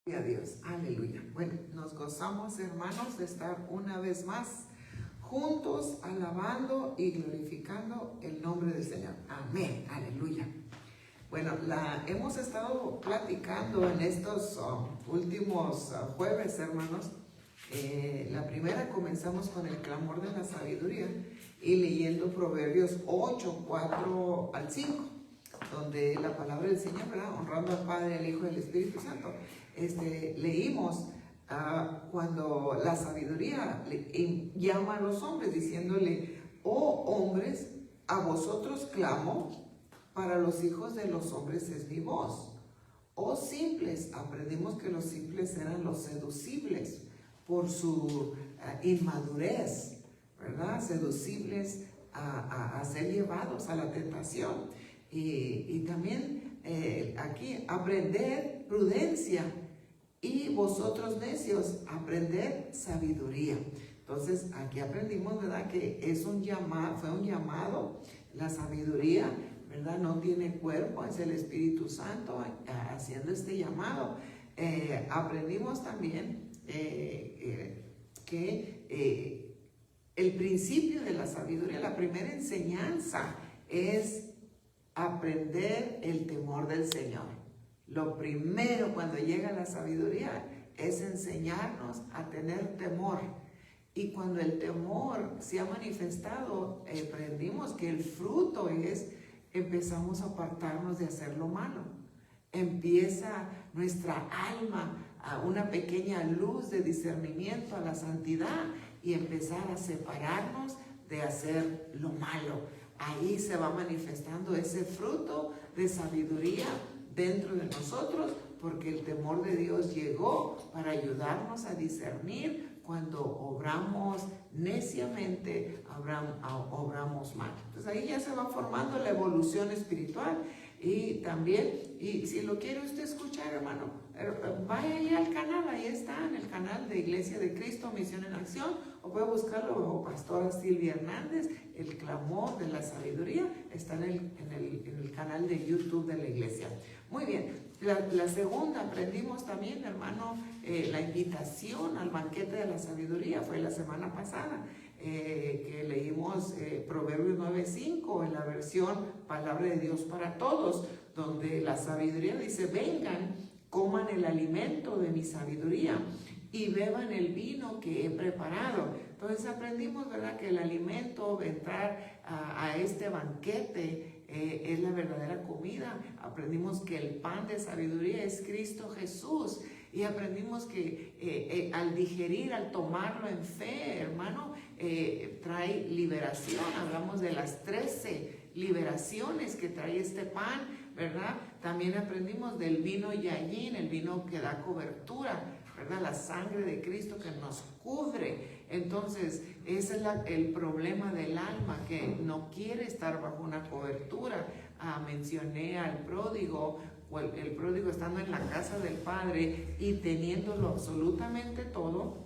Gloria a Dios, aleluya. Bueno, nos gozamos, hermanos, de estar una vez más juntos alabando y glorificando el nombre del Señor. Amén, aleluya. Bueno, hemos estado platicando en estos últimos jueves, hermanos. La primera comenzamos con el clamor de la sabiduría y leyendo Proverbios 8, 4 al 5, donde la palabra del Señor, ¿verdad? Honrando al Padre, al Hijo y al Espíritu Santo. Leímos cuando la sabiduría llama a los hombres diciéndole: oh hombres, a vosotros clamo, para los hijos de los hombres es mi voz. Oh simples, aprendimos que los simples eran los seducibles por su inmadurez, ¿verdad? Seducibles a ser llevados a la tentación. Y también aquí, aprender prudencia, y vosotros necios, aprender sabiduría. Entonces aquí aprendimos, ¿verdad?, que es un llamado, fue un llamado. La sabiduría, ¿verdad?, no tiene cuerpo, es el Espíritu Santo haciendo este llamado. Aprendimos también que el principio de la sabiduría, la primera enseñanza es aprender el temor del Señor. Lo primero cuando llega la sabiduría es enseñarnos a tener temor. Y cuando el temor se ha manifestado, aprendimos que el fruto es: empezamos a apartarnos de hacer lo malo. Empieza nuestra alma a una pequeña luz de discernimiento a la santidad y empezar a separarnos de hacer lo malo. Ahí se va manifestando ese fruto de sabiduría dentro de nosotros, porque el temor de Dios llegó para ayudarnos a discernir cuando obramos neciamente, obramos mal. Entonces ahí ya se va formando la evolución espiritual. Y también, y si lo quiere usted escuchar, hermano, vaya ahí al canal, ahí está, en el canal de Iglesia de Cristo, Misión en Acción, o puede buscarlo bajo Pastora Silvia Hernández, el clamor de la sabiduría, está en el canal de YouTube de la iglesia. Muy bien, la segunda, aprendimos también, hermano, la invitación al banquete de la sabiduría, fue la semana pasada, que leímos Proverbios 9:5 en la versión Palabra de Dios para Todos, donde la sabiduría dice: vengan, coman el alimento de mi sabiduría y beban el vino que he preparado. Entonces aprendimos, ¿verdad?, que el alimento, entrar a este banquete, es la verdadera comida. Aprendimos que el pan de sabiduría es Cristo Jesús. Y aprendimos que al digerir, al tomarlo en fe, hermano, trae liberación. Hablamos de las 13 liberaciones que trae este pan, ¿verdad? También aprendimos del vino Yayin, el vino que da cobertura, ¿verdad? La sangre de Cristo que nos cubre. Entonces, ese es el problema del alma, que no quiere estar bajo una cobertura. Mencioné al pródigo, el pródigo estando en la casa del Padre y teniéndolo absolutamente todo,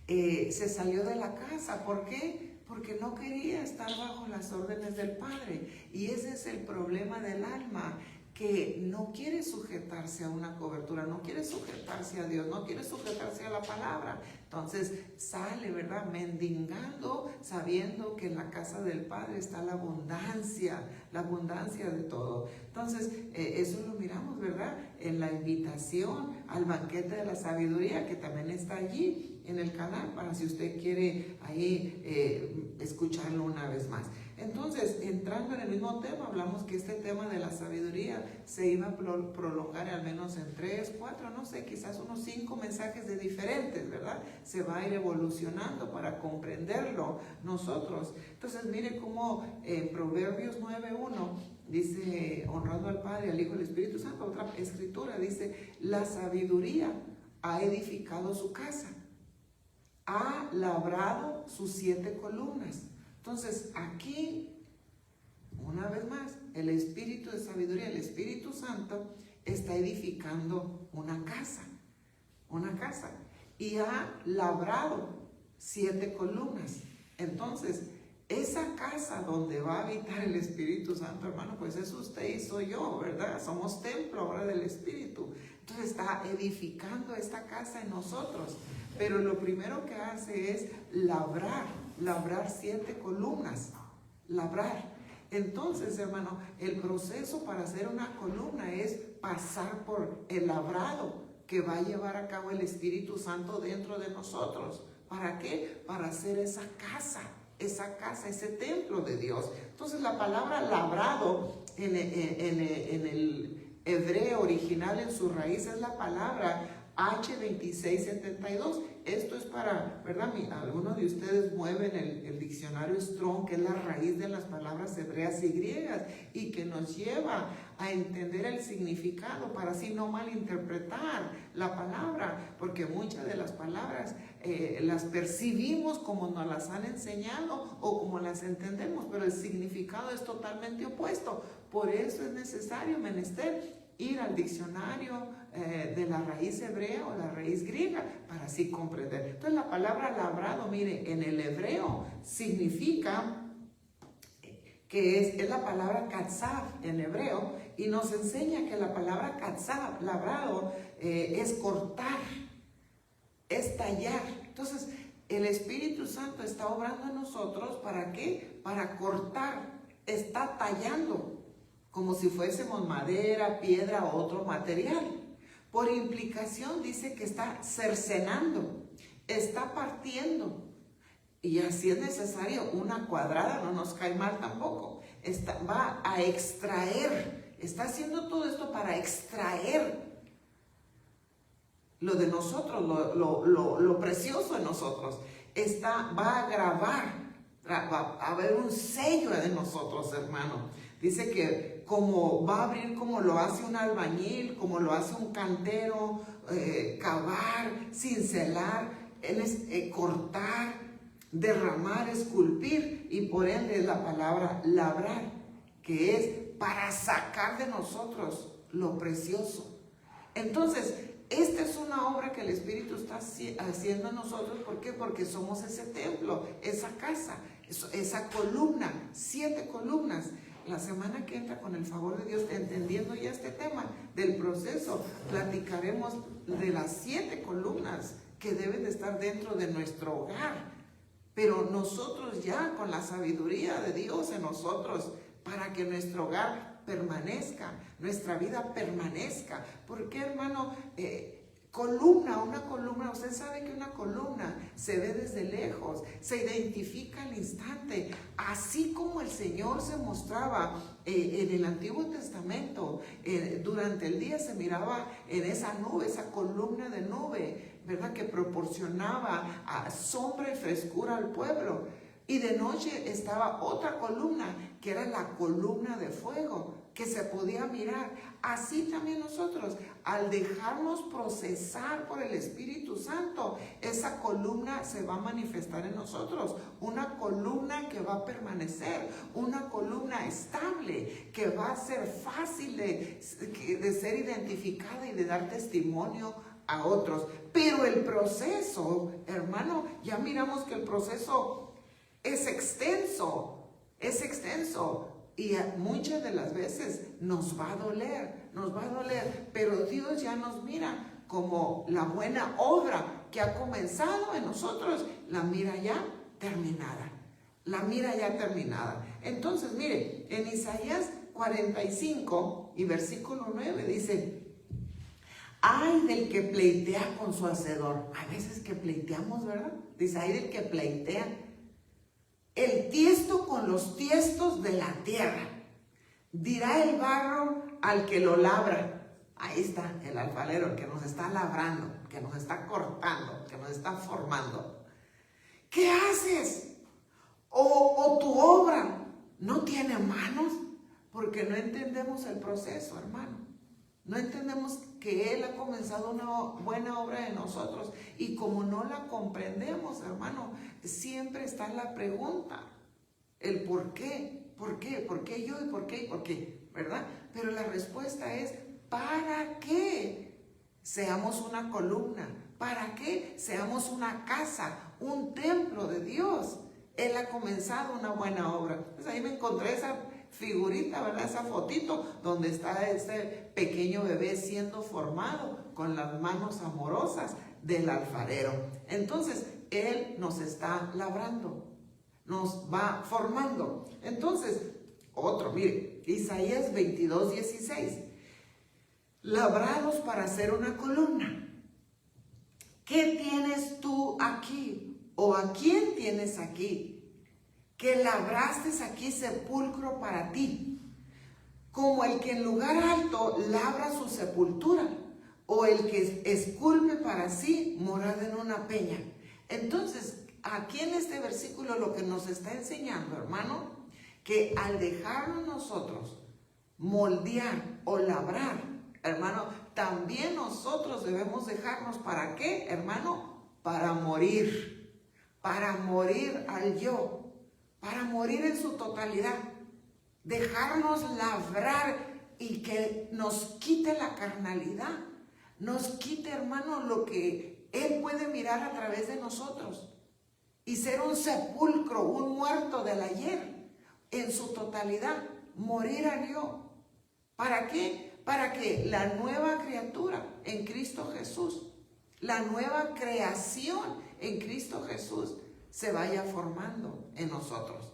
se salió de la casa. ¿Por qué? Porque no quería estar bajo las órdenes del Padre. Y ese es el problema del alma, que no quiere sujetarse a una cobertura, no quiere sujetarse a Dios, no quiere sujetarse a la palabra. Entonces sale, ¿verdad?, mendigando, sabiendo que en la casa del Padre está la abundancia de todo. Entonces eso lo miramos, ¿verdad?, en la invitación al banquete de la sabiduría, que también está allí en el canal, para si usted quiere ahí escucharlo una vez más. Entonces, entrando en el mismo tema, hablamos que este tema de la sabiduría se iba a prolongar al menos en 3, 4, no sé, quizás unos 5 mensajes de diferentes, ¿verdad? Se va a ir evolucionando para comprenderlo nosotros. Entonces, mire cómo en Proverbios 9:1 dice: honrando al Padre, al Hijo y al Espíritu Santo. Otra escritura dice: la sabiduría ha edificado su casa, ha labrado sus 7 columnas. Entonces aquí, una vez más, el espíritu de sabiduría, el Espíritu Santo, está edificando una casa, y ha labrado 7 columnas. Entonces, esa casa donde va a habitar el Espíritu Santo, hermano, pues es usted y soy yo, ¿verdad? Somos templo ahora del Espíritu. Entonces está edificando esta casa en nosotros. Pero lo primero que hace es labrar 7 columnas. Labrar. Entonces, hermano, el proceso para hacer una columna es pasar por el labrado que va a llevar a cabo el Espíritu Santo dentro de nosotros. ¿Para qué? Para hacer esa casa, ese templo de Dios. Entonces la palabra labrado en el hebreo original en su raíz es la palabra H2672. Esto es para, ¿verdad? Algunos de ustedes mueven el diccionario Strong, que es la raíz de las palabras hebreas y griegas, y que nos lleva a entender el significado para así no malinterpretar la palabra, porque muchas de las palabras las percibimos como nos las han enseñado o como las entendemos, pero el significado es totalmente opuesto. Por eso es necesario, menester, ir al diccionario de la raíz hebrea o la raíz griega para así comprender. Entonces la palabra labrado, mire, en el hebreo significa que es la palabra katzav en hebreo, y nos enseña que la palabra katzav, labrado, es cortar, es tallar. Entonces el Espíritu Santo está obrando en nosotros, ¿para qué? Para cortar, está tallando, como si fuésemos madera, piedra o otro material. Por implicación dice que está cercenando, está partiendo. Y así es necesario una cuadrada, no nos cae mal tampoco. Va a extraer, está haciendo todo esto para extraer lo de nosotros, lo precioso de nosotros. Va a grabar, va a haber un sello de nosotros, hermano. Dice que como va a abrir como lo hace un albañil, como lo hace un cantero, cavar, cincelar, él es cortar, derramar, esculpir, y por ende es la palabra labrar, que es para sacar de nosotros lo precioso. Entonces, esta es una obra que el Espíritu está haciendo en nosotros. ¿Por qué? Porque somos ese templo, esa casa, esa columna, 7 columnas. La semana que entra, con el favor de Dios, entendiendo ya este tema del proceso, platicaremos de las 7 columnas que deben de estar dentro de nuestro hogar. Pero nosotros ya, con la sabiduría de Dios en nosotros, para que nuestro hogar permanezca, nuestra vida permanezca. ¿Por qué, hermano? Una columna, usted sabe que una columna se ve desde lejos, se identifica al instante, así como el Señor se mostraba en el Antiguo Testamento. Durante el día se miraba en esa nube, esa columna de nube, ¿verdad?, que proporcionaba sombra y frescura al pueblo. Y de noche estaba otra columna, que era la columna de fuego, que se podía mirar. Así también nosotros, al dejarnos procesar por el Espíritu Santo, esa columna se va a manifestar en nosotros. Una columna que va a permanecer, una columna estable, que va a ser fácil de ser identificada y de dar testimonio a otros. Pero el proceso, hermano, ya miramos que el proceso es extenso, y muchas de las veces nos va a doler, pero Dios ya nos mira como la buena obra que ha comenzado en nosotros, la mira ya terminada, Entonces, mire, en Isaías 45 y versículo 9 dice: ay del que pleitea con su hacedor. Hay veces que pleiteamos, ¿verdad? Dice: ay del que pleitea. El tiesto con los tiestos de la tierra. Dirá el barro al que lo labra. Ahí está el alfarero, el que nos está labrando, que nos está cortando, que nos está formando. ¿Qué haces? ¿O tu obra no tiene manos? Porque no entendemos el proceso, hermano. No entendemos que Él ha comenzado una buena obra en nosotros, y como no la comprendemos, hermano, siempre está la pregunta, el por qué yo y por qué, ¿verdad? Pero la respuesta es: ¿para qué seamos una columna? ¿Para qué seamos una casa, un templo de Dios? Él ha comenzado una buena obra. Pues ahí me encontré esa figurita, ¿verdad? Esa fotito donde está este pequeño bebé siendo formado con las manos amorosas del alfarero. Entonces, Él nos está labrando, nos va formando. Entonces, mire, Isaías 22:16. Labrados para hacer una columna. ¿Qué tienes tú aquí? ¿O a quién tienes aquí? Que labraste aquí sepulcro para ti, como el que en lugar alto labra su sepultura, o el que esculpe para sí morada en una peña. Entonces, aquí en este versículo lo que nos está enseñando, hermano, que al dejarnos nosotros moldear o labrar, hermano, también nosotros debemos dejarnos, ¿para qué, hermano? Para morir al yo, para morir en su totalidad, dejarnos labrar y que nos quite la carnalidad, nos quite, hermano, lo que Él puede mirar a través de nosotros y ser un sepulcro, un muerto del ayer en su totalidad, morir al yo. ¿Para qué? Para que la nueva criatura en Cristo Jesús, la nueva creación en Cristo Jesús se vaya formando en nosotros.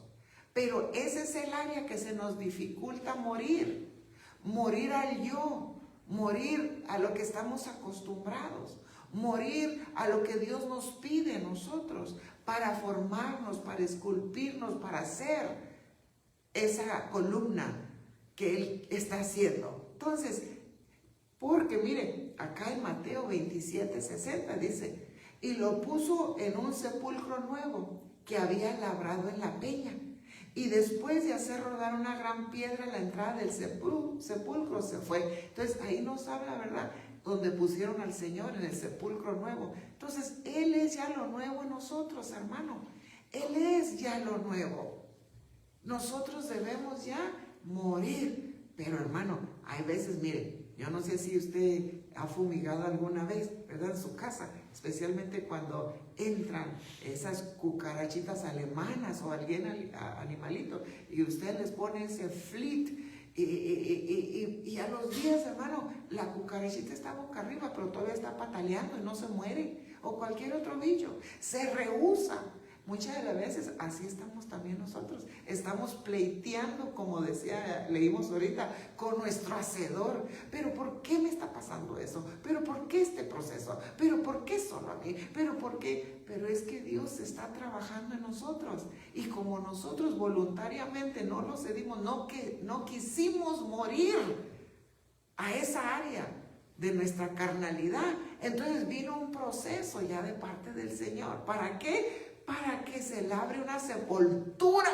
Pero ese es el área que se nos dificulta morir al yo, morir a lo que estamos acostumbrados, morir a lo que Dios nos pide a nosotros para formarnos, para esculpirnos, para hacer esa columna que Él está haciendo. Entonces, porque mire, acá en Mateo 27:60 dice, y lo puso en un sepulcro nuevo que había labrado en la peña. Y después de hacer rodar una gran piedra en la entrada del sepulcro se fue. Entonces ahí nos habla, ¿verdad? Donde pusieron al Señor en el sepulcro nuevo. Entonces Él es ya lo nuevo en nosotros, hermano. Él es ya lo nuevo. Nosotros debemos ya morir. Pero hermano, hay veces, mire, yo no sé si usted ha fumigado alguna vez, ¿verdad? En su casa, especialmente cuando entran esas cucarachitas alemanas o algún animalito y usted les pone ese flit y a los días, hermano, la cucarachita está boca arriba, pero todavía está pataleando y no se muere, o cualquier otro bicho, se rehúsa. Muchas de las veces así estamos también nosotros. Estamos pleiteando, como leímos ahorita, con nuestro hacedor. ¿Pero por qué me está pasando eso? ¿Pero por qué este proceso? ¿Pero por qué solo a mí? ¿Pero por qué? Pero es que Dios está trabajando en nosotros. Y como nosotros voluntariamente no lo cedimos, no quisimos morir a esa área de nuestra carnalidad, entonces vino un proceso ya de parte del Señor. ¿Para qué? Para que se labre una sepultura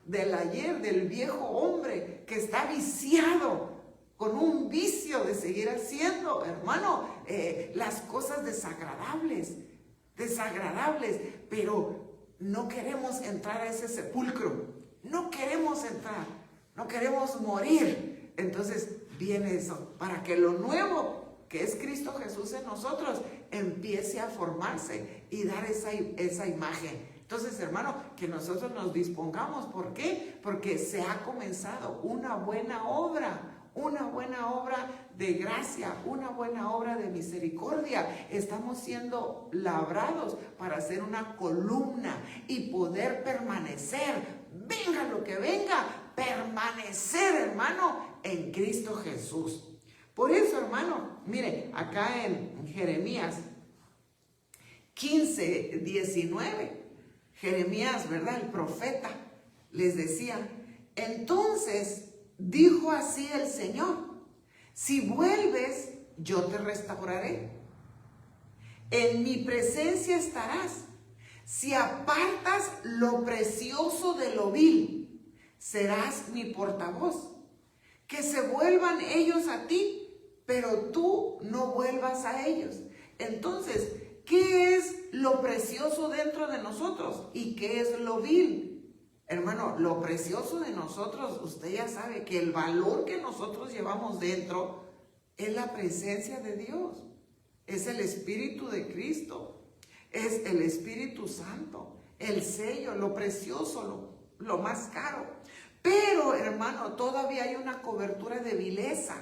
del ayer, del viejo hombre que está viciado, con un vicio de seguir haciendo, hermano, las cosas desagradables, pero no queremos entrar a ese sepulcro, no queremos entrar, no queremos morir. Entonces viene eso, para que lo nuevo, que es Cristo Jesús en nosotros, empiece a formarse y dar esa imagen. Entonces, hermano, que nosotros nos dispongamos. ¿Por qué? Porque se ha comenzado una buena obra de gracia, una buena obra de misericordia. Estamos siendo labrados para hacer una columna y poder permanecer, venga lo que venga, permanecer, hermano, en Cristo Jesús. Por eso, hermano, mire, acá en Jeremías 15:19, Jeremías, ¿verdad? El profeta les decía, entonces dijo así el Señor, si vuelves, yo te restauraré. En mi presencia estarás. Si apartas lo precioso de lo vil, serás mi portavoz. Que se vuelvan ellos a ti, pero tú no vuelvas a ellos. Entonces, ¿qué es lo precioso dentro de nosotros? ¿Y qué es lo vil? Hermano, lo precioso de nosotros, usted ya sabe que el valor que nosotros llevamos dentro es la presencia de Dios. Es el Espíritu de Cristo. Es el Espíritu Santo. El sello, lo precioso, lo más caro. Pero, hermano, todavía hay una cobertura de vileza.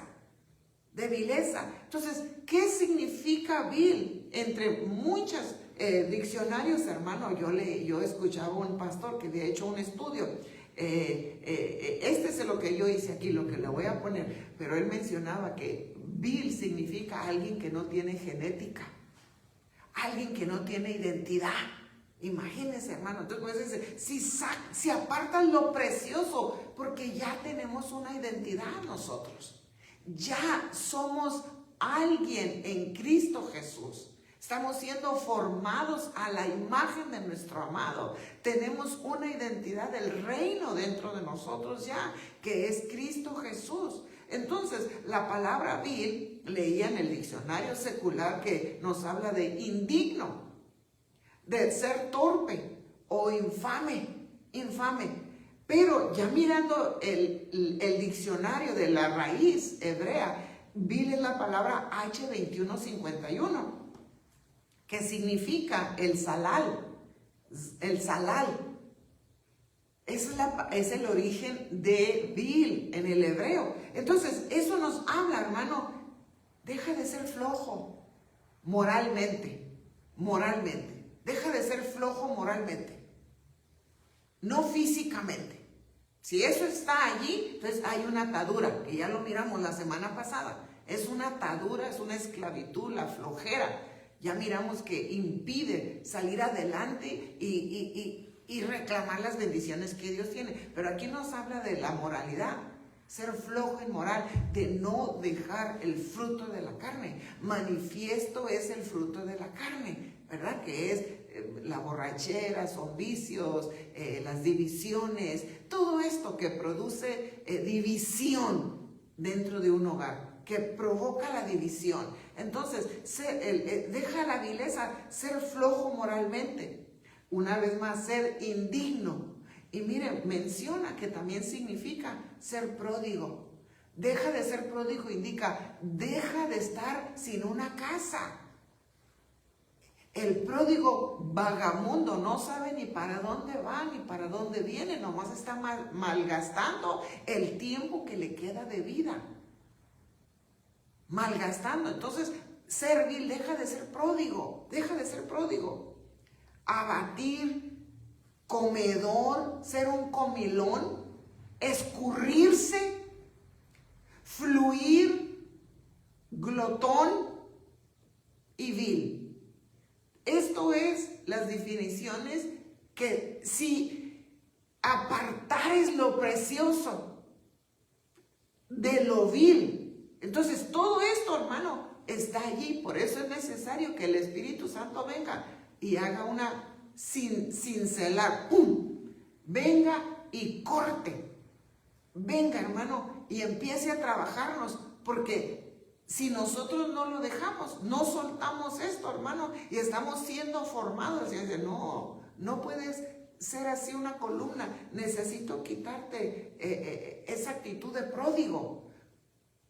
De vileza. Entonces, ¿qué significa vil? Entre muchos diccionarios, hermano, yo escuchaba a un pastor que había hecho un estudio. Este es lo que yo hice aquí, lo que le voy a poner. Pero él mencionaba que vil significa alguien que no tiene genética, alguien que no tiene identidad. Imagínense, hermano. Entonces, si apartan lo precioso, porque ya tenemos una identidad nosotros. Ya somos alguien en Cristo Jesús. Estamos siendo formados a la imagen de nuestro amado. Tenemos una identidad del reino dentro de nosotros ya, que es Cristo Jesús. Entonces, la palabra vil, leía en el diccionario secular que nos habla de indigno, de ser torpe o infame. Pero ya mirando el diccionario de la raíz hebrea, vil es la palabra H2151, que significa el salal. El salal. Es el origen de vil en el hebreo. Entonces, eso nos habla, hermano, deja de ser flojo moralmente. Deja de ser flojo moralmente. No físicamente. Si eso está allí, entonces hay una atadura, que ya lo miramos la semana pasada. Es una atadura, es una esclavitud, la flojera. Ya miramos que impide salir adelante y reclamar las bendiciones que Dios tiene. Pero aquí nos habla de la moralidad, ser flojo en moral, de no dejar el fruto de la carne. Manifiesto es el fruto de la carne, ¿verdad? Que es la borrachera, son vicios, las divisiones, todo esto que produce división dentro de un hogar, que provoca la división. Entonces, deja la vileza, ser flojo moralmente. Una vez más, ser indigno. Y miren, menciona que también significa ser pródigo. Deja de ser pródigo, indica, deja de estar sin una casa. El pródigo vagamundo no sabe ni para dónde va ni para dónde viene, nomás está malgastando el tiempo que le queda de vida. Malgastando. Entonces, ser vil, deja de ser pródigo. Abatir, comedor, ser un comilón, escurrirse, fluir, glotón y vil. Esto es las definiciones que si apartares lo precioso de lo vil, entonces todo esto, hermano, está allí. Por eso es necesario que el Espíritu Santo venga y haga una cincelar, ¡pum! Venga y corte. Venga, hermano, y empiece a trabajarnos, porque si nosotros no lo dejamos, no soltamos esto, hermano, y estamos siendo formados, y dice, no puedes ser así una columna, necesito quitarte esa actitud de pródigo.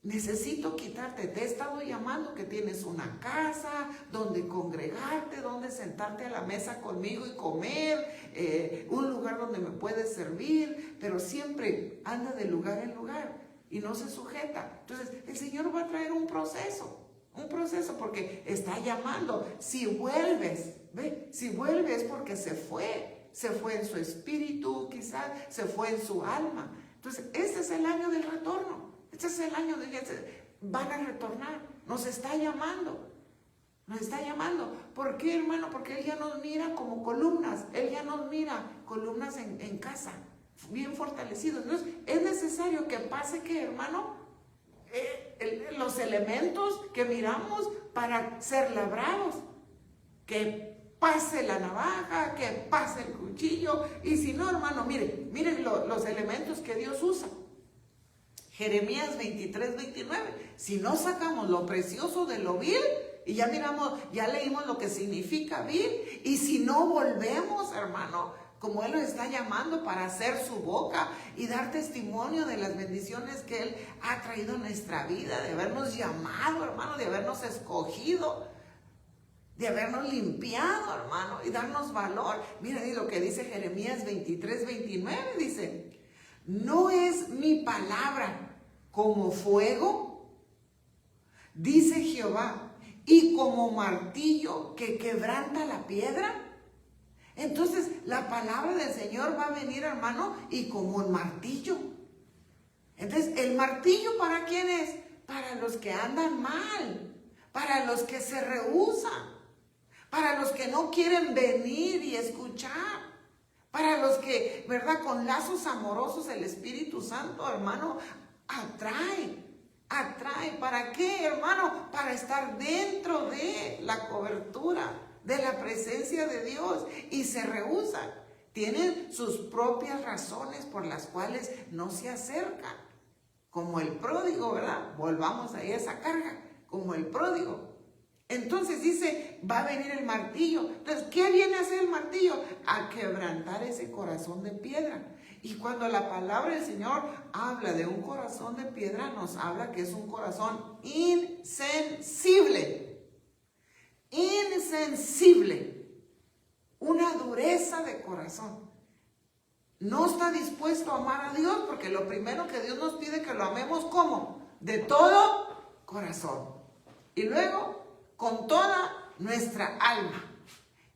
Necesito quitarte, te he estado llamando que tienes una casa donde congregarte, donde sentarte a la mesa conmigo y comer, un lugar donde me puedes servir, pero siempre anda de lugar en lugar y no se sujeta. Entonces el Señor va a traer un proceso porque está llamando. Si vuelves, si vuelves porque se fue en su espíritu, quizás se fue en su alma. Entonces este es el año del retorno. Este es el año de que van a retornar. Nos está llamando. ¿Por qué, hermano? Porque Él ya nos mira como columnas. Él ya nos mira columnas en casa, bien fortalecidos. Entonces, es necesario que pase, ¿qué, hermano? Los elementos que miramos para ser labrados. Que pase la navaja, que pase el cuchillo. Y si no, hermano, miren los elementos que Dios usa. Jeremías 23:29. Si no sacamos lo precioso de lo vil, y ya miramos, ya leímos lo que significa vil, y si no volvemos, hermano, como Él nos está llamando para hacer su boca y dar testimonio de las bendiciones que Él ha traído en nuestra vida, de habernos llamado, hermano, de habernos escogido, de habernos limpiado, hermano, y darnos valor. Miren lo que dice Jeremías 23:29, dice: ¿No es mi palabra como fuego? Dice Jehová, y como martillo que quebranta la piedra. Entonces la palabra del Señor va a venir, hermano, y como un martillo. Entonces, ¿el martillo para quién es? Para los que andan mal, para los que se rehúsan, para los que no quieren venir y escuchar, para los que, ¿verdad? Con lazos amorosos el Espíritu Santo, hermano, atrae. ¿Para qué, hermano? Para estar dentro de la cobertura, de la presencia de Dios, y se rehúsan. Tienen sus propias razones por las cuales no se acercan. Como el pródigo, ¿verdad? Volvamos ahí a esa carga, como el pródigo. Entonces dice, va a venir el martillo. Entonces, ¿qué viene a hacer el martillo? A quebrantar ese corazón de piedra. Y cuando la palabra del Señor habla de un corazón de piedra, nos habla que es un corazón insensible. Insensible. Una dureza de corazón. No está dispuesto a amar a Dios, porque lo primero que Dios nos pide que lo amemos, ¿cómo? De todo corazón. Y luego, con toda nuestra alma.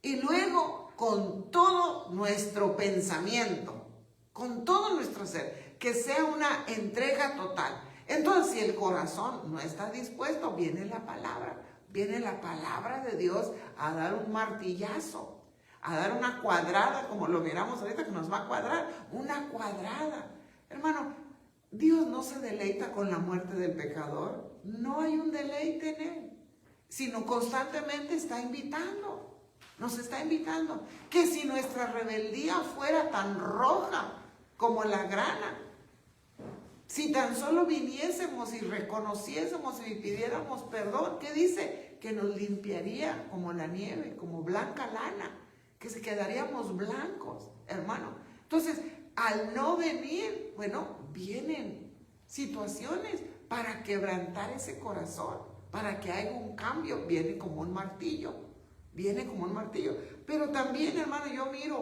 Y luego, con todo nuestro pensamiento. Con todo nuestro ser. Que sea una entrega total. Entonces, si el corazón no está dispuesto, viene la palabra. Viene la palabra de Dios a dar un martillazo. A dar una cuadrada, como lo miramos ahorita que nos va a cuadrar, una cuadrada. Hermano, Dios no se deleita con la muerte del pecador. No hay un deleite en él, sino constantemente está invitando. Nos está invitando. Que si nuestra rebeldía fuera tan roja como la grana, si tan solo viniésemos y reconociésemos y pidiéramos perdón, ¿qué dice? Que nos limpiaría como la nieve, como blanca lana. Que se quedaríamos blancos, hermano. Entonces, al no venir, bueno, vienen situaciones para quebrantar ese corazón, para que haya un cambio. Viene como un martillo, viene como un martillo. Pero también, hermano, yo miro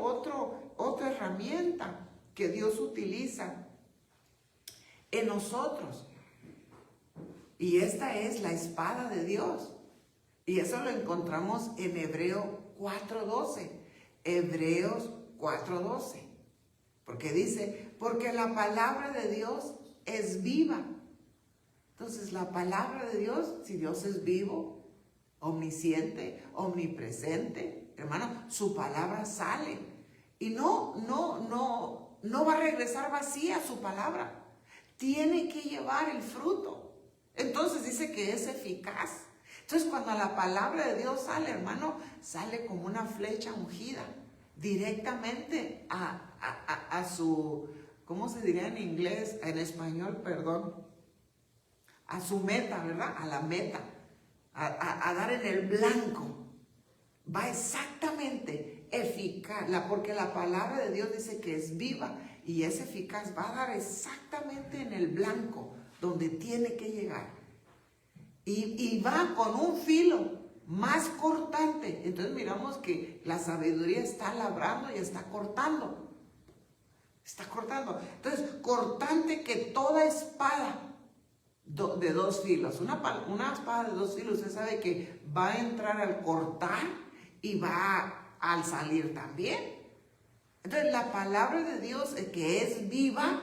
otra herramienta que Dios utiliza en nosotros. Y esta es la espada de Dios. Y eso lo encontramos en Hebreos 4:12. Hebreos 4:12. Porque dice, porque la palabra de Dios es viva. Entonces, la palabra de Dios, si Dios es vivo, omnisciente, omnipresente, hermano, su palabra sale. Y no va a regresar vacía su palabra. Tiene que llevar el fruto. Entonces dice que es eficaz. Entonces, cuando la palabra de Dios sale, hermano, sale como una flecha ungida, directamente a su, ¿cómo se diría en inglés? En español, perdón. A su meta, ¿verdad? A la meta. A dar en el blanco. Va exactamente eficaz, porque la palabra de Dios dice que es viva y es eficaz. Va a dar exactamente en el blanco, donde tiene que llegar. Y va con un filo más cortante. Entonces miramos que la sabiduría está labrando y está cortando. Está cortando. Entonces, cortante que toda espada de dos filos. Una espada de dos filos, usted sabe que va a entrar al cortar y va al salir también. Entonces, la palabra de Dios es que es viva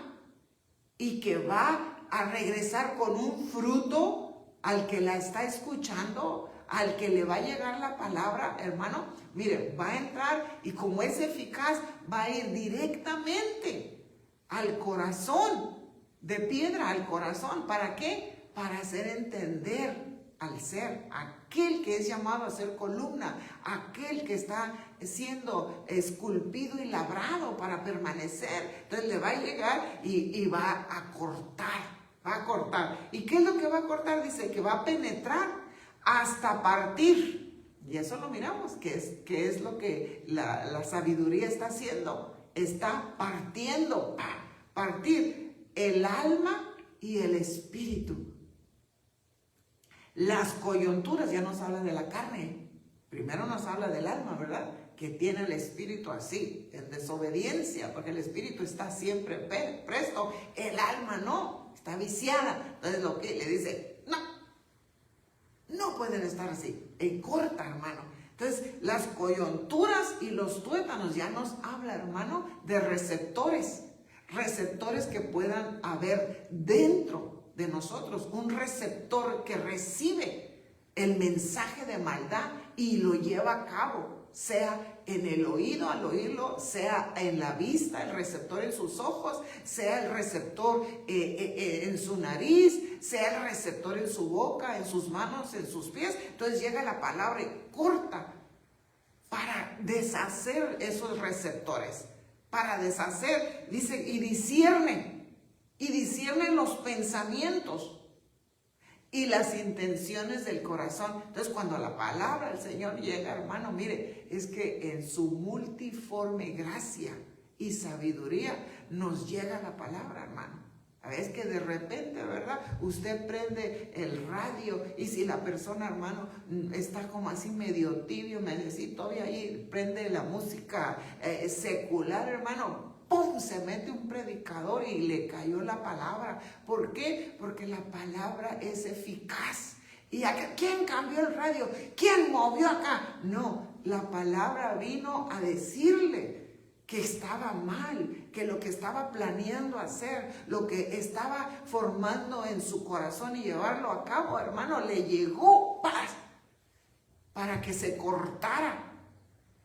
y que va a regresar con un fruto al que la está escuchando, al que le va a llegar la palabra, hermano. Mire, va a entrar y como es eficaz, va a ir directamente al corazón de piedra, al corazón. ¿Para qué? Para hacer entender al ser, aquel que es llamado a ser columna, aquel que está siendo esculpido y labrado para permanecer. Entonces le va a llegar y va a cortar. Va a cortar. ¿Y qué es lo que va a cortar? Dice que va a penetrar hasta partir. Y eso lo miramos, que es lo que la sabiduría está haciendo. Está partiendo, partir el alma y el espíritu. Las coyunturas, ya nos habla de la carne. Primero nos habla del alma, ¿verdad? Que tiene el espíritu así, en desobediencia, porque el espíritu está siempre presto, el alma no, está viciada. Entonces lo que le dice, no pueden estar así, en corta, hermano. Entonces las coyunturas y los tuétanos ya nos habla, hermano, de receptores que puedan haber dentro de nosotros, un receptor que recibe el mensaje de maldad y lo lleva a cabo, sea en el oído al oírlo, sea en la vista, el receptor en sus ojos, sea el receptor en su nariz, sea el receptor en su boca, en sus manos, en sus pies. Entonces llega la palabra y corta para deshacer esos receptores, para deshacer, dice, y discierne los pensamientos y las intenciones del corazón. Entonces, cuando la palabra del Señor llega, hermano, mire, es que en su multiforme gracia y sabiduría nos llega la palabra, hermano. A veces que de repente, ¿verdad? Usted prende el radio y si la persona, hermano, está como así medio tibio, necesito todavía ahí, prende la música secular, hermano, ¡pum! Se mete un predicador y le cayó la palabra. ¿Por qué? Porque la palabra es eficaz. ¿Y acá, quién cambió el radio? ¿Quién movió acá? No, la palabra vino a decirle que estaba mal, que lo que estaba planeando hacer, lo que estaba formando en su corazón y llevarlo a cabo, hermano, le llegó paz para que se cortara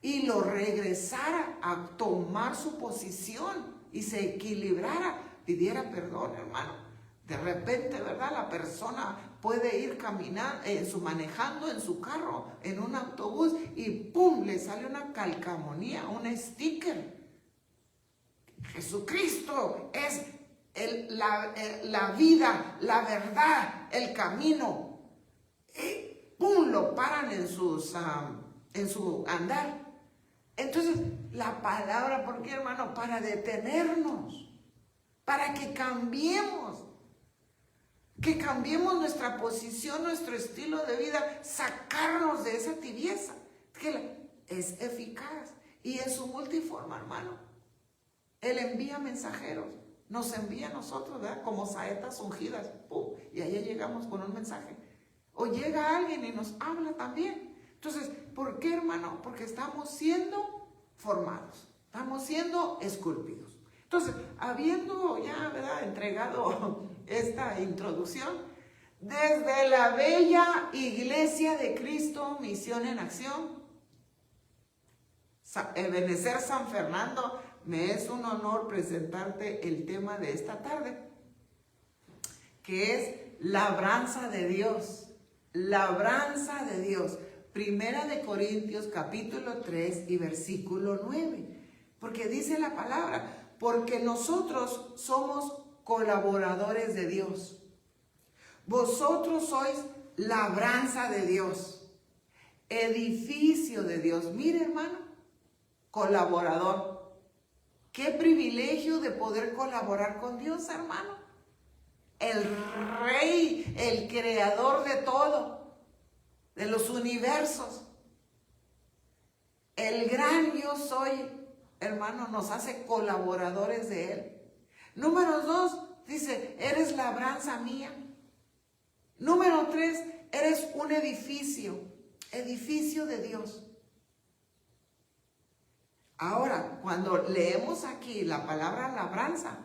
y lo regresara a tomar su posición y se equilibrara, pidiera perdón, hermano. De repente, ¿verdad? La persona puede ir caminando, manejando en su carro, en un autobús, y ¡pum! Le sale una calcamonía, un sticker. Jesucristo es la vida, la verdad, el camino. Y ¡pum! Lo paran en su andar. Entonces, la palabra, ¿por qué, hermano? Para detenernos, para que cambiemos nuestra posición, nuestro estilo de vida, sacarnos de esa tibieza, que es eficaz y es su multiforme, hermano. Él envía mensajeros, nos envía a nosotros, ¿verdad? Como saetas ungidas, ¡pum! Y allá llegamos con un mensaje. O llega alguien y nos habla también. Entonces, ¿por qué, hermano? Porque estamos siendo formados, estamos siendo esculpidos. Entonces, habiendo ya, ¿verdad?, entregado esta introducción, desde la bella Iglesia de Cristo, Misión en Acción, Ebenecer San Fernando, me es un honor presentarte el tema de esta tarde, que es labranza de Dios, labranza de Dios. Primera de Corintios capítulo 3 y versículo 9. Porque dice la palabra, porque nosotros somos colaboradores de Dios. Vosotros sois labranza de Dios, edificio de Dios. Mire, hermano, colaborador. Qué privilegio de poder colaborar con Dios, hermano. El Rey, el creador de todo, de los universos. El gran yo soy, hermano, nos hace colaboradores de Él. Número 2, dice, eres labranza mía. Número 3, eres un edificio de Dios. Ahora, cuando leemos aquí la palabra labranza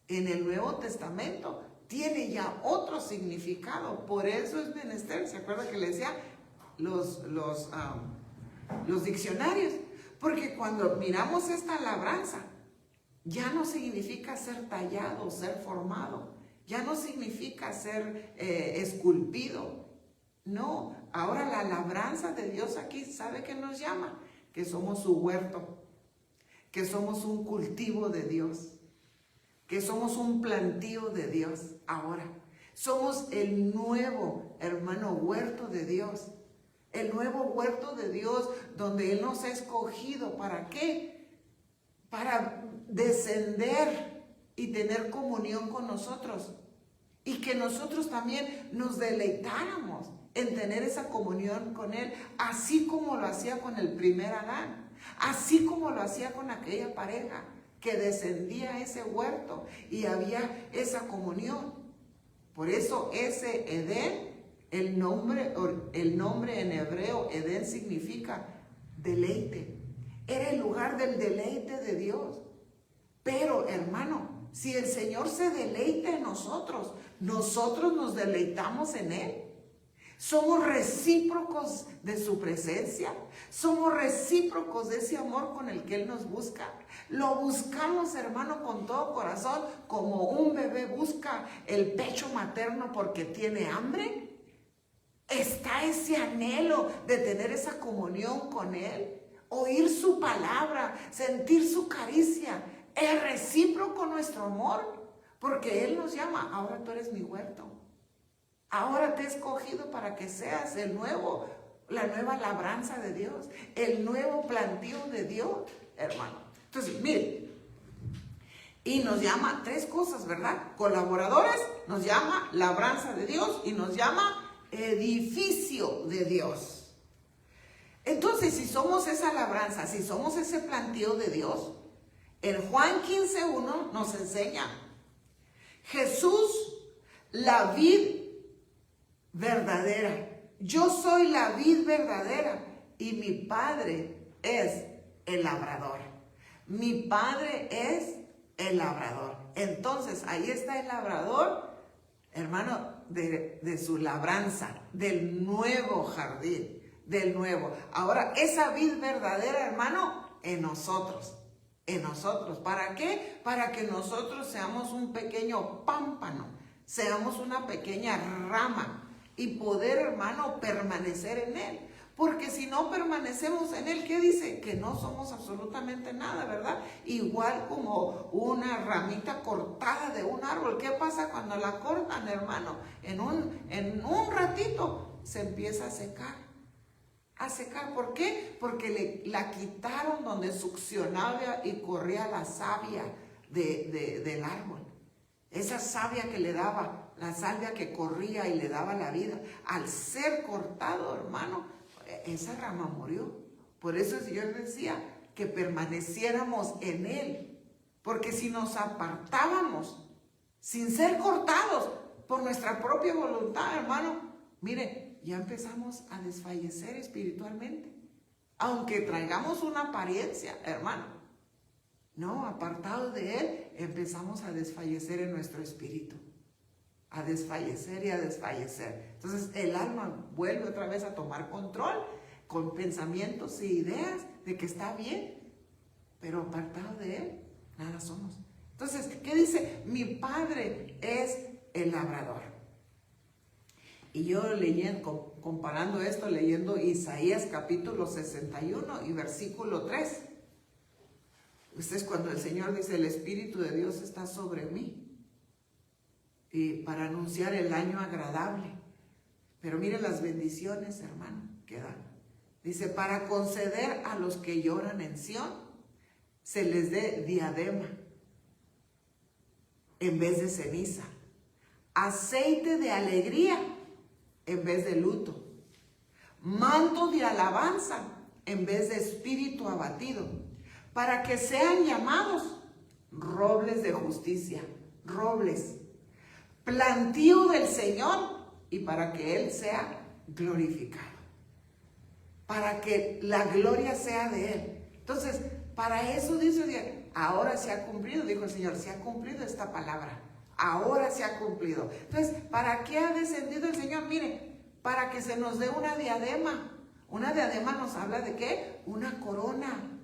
en el Nuevo Testamento, tiene ya otro significado. Por eso es menester, ¿se acuerda que le decía los diccionarios? Porque cuando miramos esta labranza, ya no significa ser tallado, ser formado, ya no significa ser esculpido. No, ahora la labranza de Dios aquí, ¿sabe qué nos llama? Que somos su huerto, que somos un cultivo de Dios, que somos un plantío de Dios. Ahora, somos el nuevo, hermano, huerto de Dios. El nuevo huerto de Dios donde Él nos ha escogido. ¿Para qué? Para descender y tener comunión con nosotros. Y que nosotros también nos deleitáramos en tener esa comunión con Él, así como lo hacía con el primer Adán, así como lo hacía con aquella pareja que descendía a ese huerto y había esa comunión. Por eso ese Edén, el nombre en hebreo, Edén significa deleite. Era el lugar del deleite de Dios. Pero, hermano, si el Señor se deleita en nosotros, nosotros nos deleitamos en Él. Somos recíprocos de su presencia. Somos recíprocos de ese amor con el que Él nos busca. Lo buscamos, hermano, con todo corazón, como un bebé busca el pecho materno porque tiene hambre. Está ese anhelo de tener esa comunión con Él, oír su palabra, sentir su caricia. Es recíproco nuestro amor, porque Él nos llama. Ahora tú eres mi huerto. Ahora te he escogido para que seas la nueva labranza de Dios, el nuevo plantío de Dios, hermano. Entonces, mire, y nos llama tres cosas, ¿verdad? Colaboradores, nos llama labranza de Dios y nos llama edificio de Dios. Entonces, si somos esa labranza, si somos ese plantío de Dios, en Juan 15:1 nos enseña, Jesús, la vid verdadera. Yo soy la vid verdadera y mi Padre es el labrador. Mi Padre es el labrador. Entonces, ahí está el labrador, hermano, de su labranza, del nuevo jardín, del nuevo. Ahora, esa vid verdadera, hermano, en nosotros. En nosotros. ¿Para qué? Para que nosotros seamos un pequeño pámpano, seamos una pequeña rama y poder, hermano, permanecer en Él. Porque si no permanecemos en Él, ¿qué dice? Que no somos absolutamente nada, ¿verdad? Igual como una ramita cortada de un árbol. ¿Qué pasa cuando la cortan, hermano? En un ratito se empieza a secar. A secar. ¿Por qué? Porque la quitaron donde succionaba y corría la savia del árbol. Esa savia que le daba, la savia que corría y le daba la vida. Al ser cortado, hermano, esa rama murió. Por eso Dios decía que permaneciéramos en Él. Porque si nos apartábamos sin ser cortados por nuestra propia voluntad, hermano, mire, ya empezamos a desfallecer espiritualmente. Aunque traigamos una apariencia, hermano. No, apartados de Él, empezamos a desfallecer en nuestro espíritu. A desfallecer y a desfallecer. Entonces el alma vuelve otra vez a tomar control con pensamientos y ideas de que está bien, pero apartados de Él, nada somos. Entonces, ¿qué dice? Mi Padre es el labrador. Y yo comparando esto, leyendo Isaías capítulo 61 y versículo 3. Este es cuando el Señor dice, el Espíritu de Dios está sobre mí. Y para anunciar el año agradable. Pero mire las bendiciones, hermano, que dan. Dice, para conceder a los que lloran en Sión, se les dé diadema en vez de ceniza, aceite de alegría en vez de luto, manto de alabanza en vez de espíritu abatido, para que sean llamados robles de justicia, robles, plantío del Señor, y para que Él sea glorificado, para que la gloria sea de Él. Entonces, para eso dice, ahora se ha cumplido, dijo el Señor, se ha cumplido esta palabra, ahora se ha cumplido. Entonces, ¿para qué ha descendido el Señor? Mire, para que se nos dé una diadema. Una diadema nos habla de ¿qué? Una corona,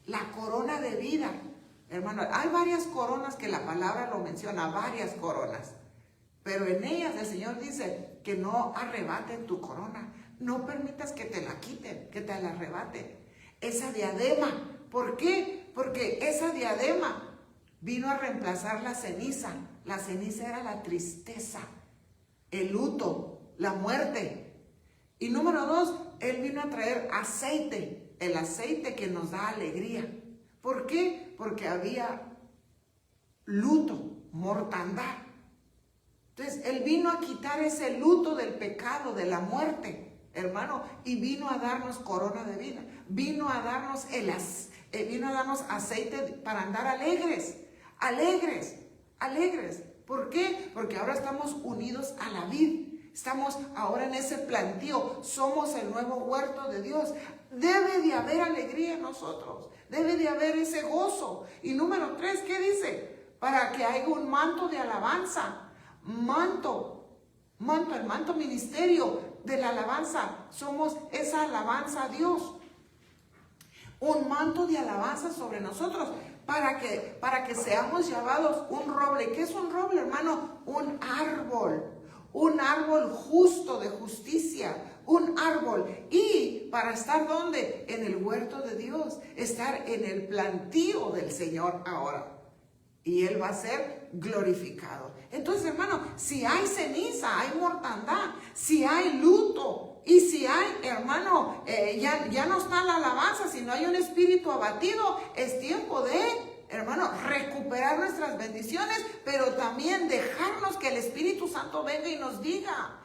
la corona de vida. Hermano, hay varias coronas que la palabra lo menciona, varias coronas. Pero en ellas el Señor dice que no arrebaten tu corona. No permitas que te la quiten, que te la arrebaten. Esa diadema. ¿Por qué? Porque esa diadema vino a reemplazar la ceniza. La ceniza era la tristeza, el luto, la muerte. Y número 2, Él vino a traer aceite. El aceite que nos da alegría. ¿Por qué? Porque había luto, mortandad. Entonces, Él vino a quitar ese luto del pecado, de la muerte, hermano, y vino a darnos corona de vida. Vino a darnos aceite para andar alegres. ¿Por qué? Porque ahora estamos unidos a la vid. Estamos ahora en ese plantío. Somos el nuevo huerto de Dios. Debe de haber alegría en nosotros. Debe de haber ese gozo. Y número 3, ¿qué dice? Para que haya un manto de alabanza. El manto ministerio de la alabanza. Somos esa alabanza a Dios. Un manto de alabanza sobre nosotros. Para que seamos llamados un roble. ¿Qué es un roble, hermano? Un árbol justo de justicia, un árbol. Y para estar ¿dónde? En el huerto de Dios, estar en el plantío del Señor ahora. Y Él va a ser glorificado. Entonces, hermano, si hay ceniza, hay mortandad, si hay luto, y si hay, hermano, ya no está la alabanza, si no hay un espíritu abatido, es tiempo de, hermano, recuperar nuestras bendiciones, pero también dejarnos que el Espíritu Santo venga y nos diga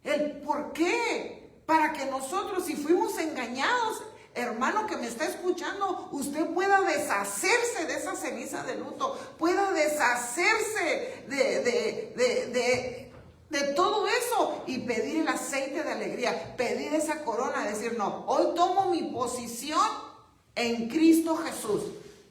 el por qué. Para que nosotros, si fuimos engañados, hermano que me está escuchando, usted pueda deshacerse de esa ceniza de luto, pueda deshacerse de todo eso y pedir el aceite de alegría, pedir esa corona, decir, no, hoy tomo mi posición en Cristo Jesús.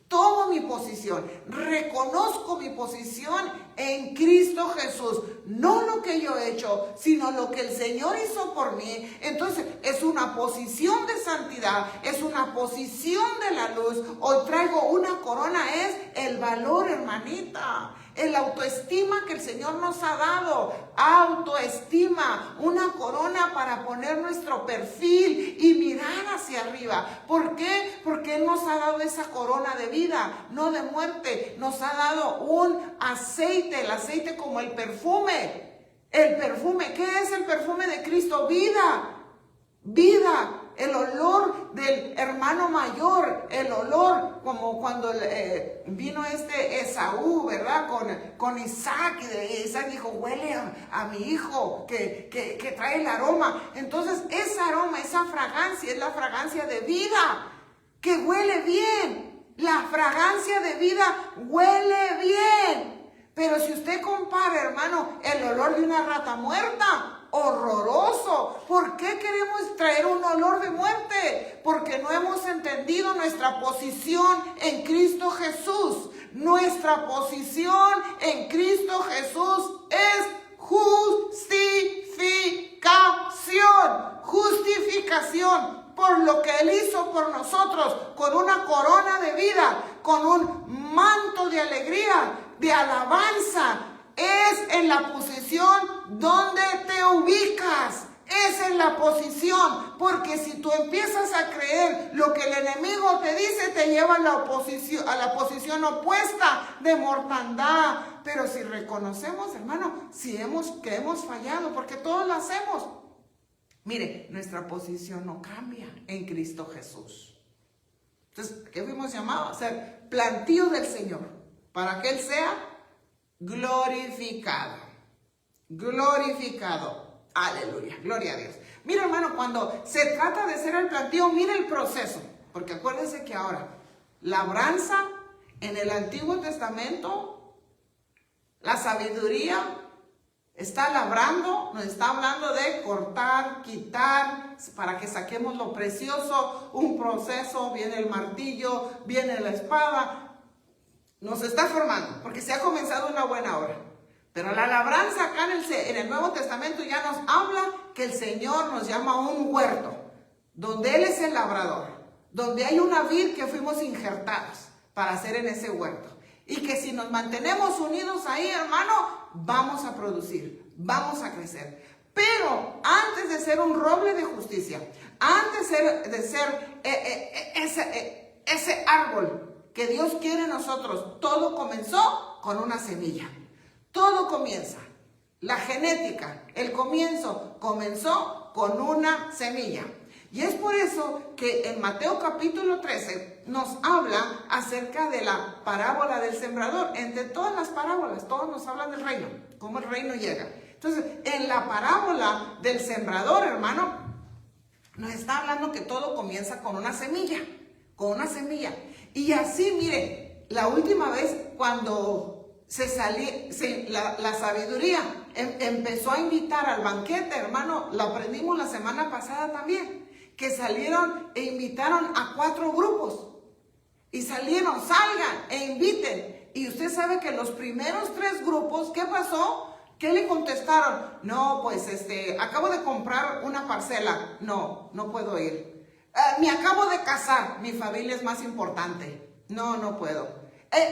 Tomo mi posición, reconozco mi posición en Cristo Jesús. No lo que yo he hecho, sino lo que el Señor hizo por mí. Entonces, es una posición de santidad, es una posición de la luz. Hoy traigo una corona, es el valor, hermanita. El autoestima que el Señor nos ha dado. Autoestima, una corona para poner nuestro perfil y mirar hacia arriba. ¿Por qué? Porque Él nos ha dado esa corona de vida, no de muerte. Nos ha dado un aceite, el aceite como el perfume. El perfume, ¿qué es el perfume de Cristo? Vida. Vida. El olor del hermano mayor, el olor como cuando vino Esaú, ¿verdad? Con Isaac, y Isaac dijo, huele a mi hijo que trae el aroma. Entonces ese aroma, esa fragancia es la fragancia de vida, que huele bien. La fragancia de vida huele bien. Pero si usted compara, hermano, el olor de una rata muerta, horroroso. ¿Por qué queremos traer un olor de muerte? Porque no hemos entendido nuestra posición en Cristo Jesús. Nuestra posición en Cristo Jesús es justificación. Justificación por lo que Él hizo por nosotros, con una corona de vida, con un manto de alegría, de alabanza. Es en la posición donde te ubicas. Es en la posición. Porque si tú empiezas a creer lo que el enemigo te dice, te lleva a la posición opuesta de mortandad. Pero si reconocemos, hermano, que hemos fallado, porque todos lo hacemos. Mire, nuestra posición no cambia en Cristo Jesús. Entonces, ¿qué fuimos llamados? A ser plantío del Señor, para que Él sea glorificado. Aleluya, gloria a Dios. Mira, hermano, cuando se trata de ser el plantío, mira el proceso. Porque acuérdense que ahora, labranza en el Antiguo Testamento, la sabiduría está labrando, nos está hablando de cortar, quitar, para que saquemos lo precioso. Un proceso, viene el martillo, viene la espada. Nos está formando, porque se ha comenzado una buena obra. Pero la labranza acá en el Nuevo Testamento ya nos habla que el Señor nos llama a un huerto, donde Él es el labrador, donde hay una vid que fuimos injertados para hacer en ese huerto. Y que si nos mantenemos unidos ahí, hermano, vamos a producir, vamos a crecer. Pero antes de ser un roble de justicia, antes de ser ese árbol que Dios quiere en nosotros, todo comenzó con una semilla. Todo comienza. La genética, el comienzo, comenzó con una semilla. Y es por eso que en Mateo capítulo 13 nos habla acerca de la parábola del sembrador. Entre todas las parábolas, todos nos hablan del reino, cómo el reino llega. Entonces, en la parábola del sembrador, hermano, nos está hablando que todo comienza con una semilla, con una semilla. Y así, mire, la última vez cuando la sabiduría empezó a invitar al banquete, hermano, lo aprendimos la semana pasada también, que salieron e invitaron a 4 grupos. Y salieron, salgan e inviten. Y usted sabe que los primeros 3 grupos, ¿qué pasó? ¿Qué le contestaron? No, pues acabo de comprar una parcela. No, no puedo ir. Me acabo de casar. Mi familia es más importante. No, no puedo.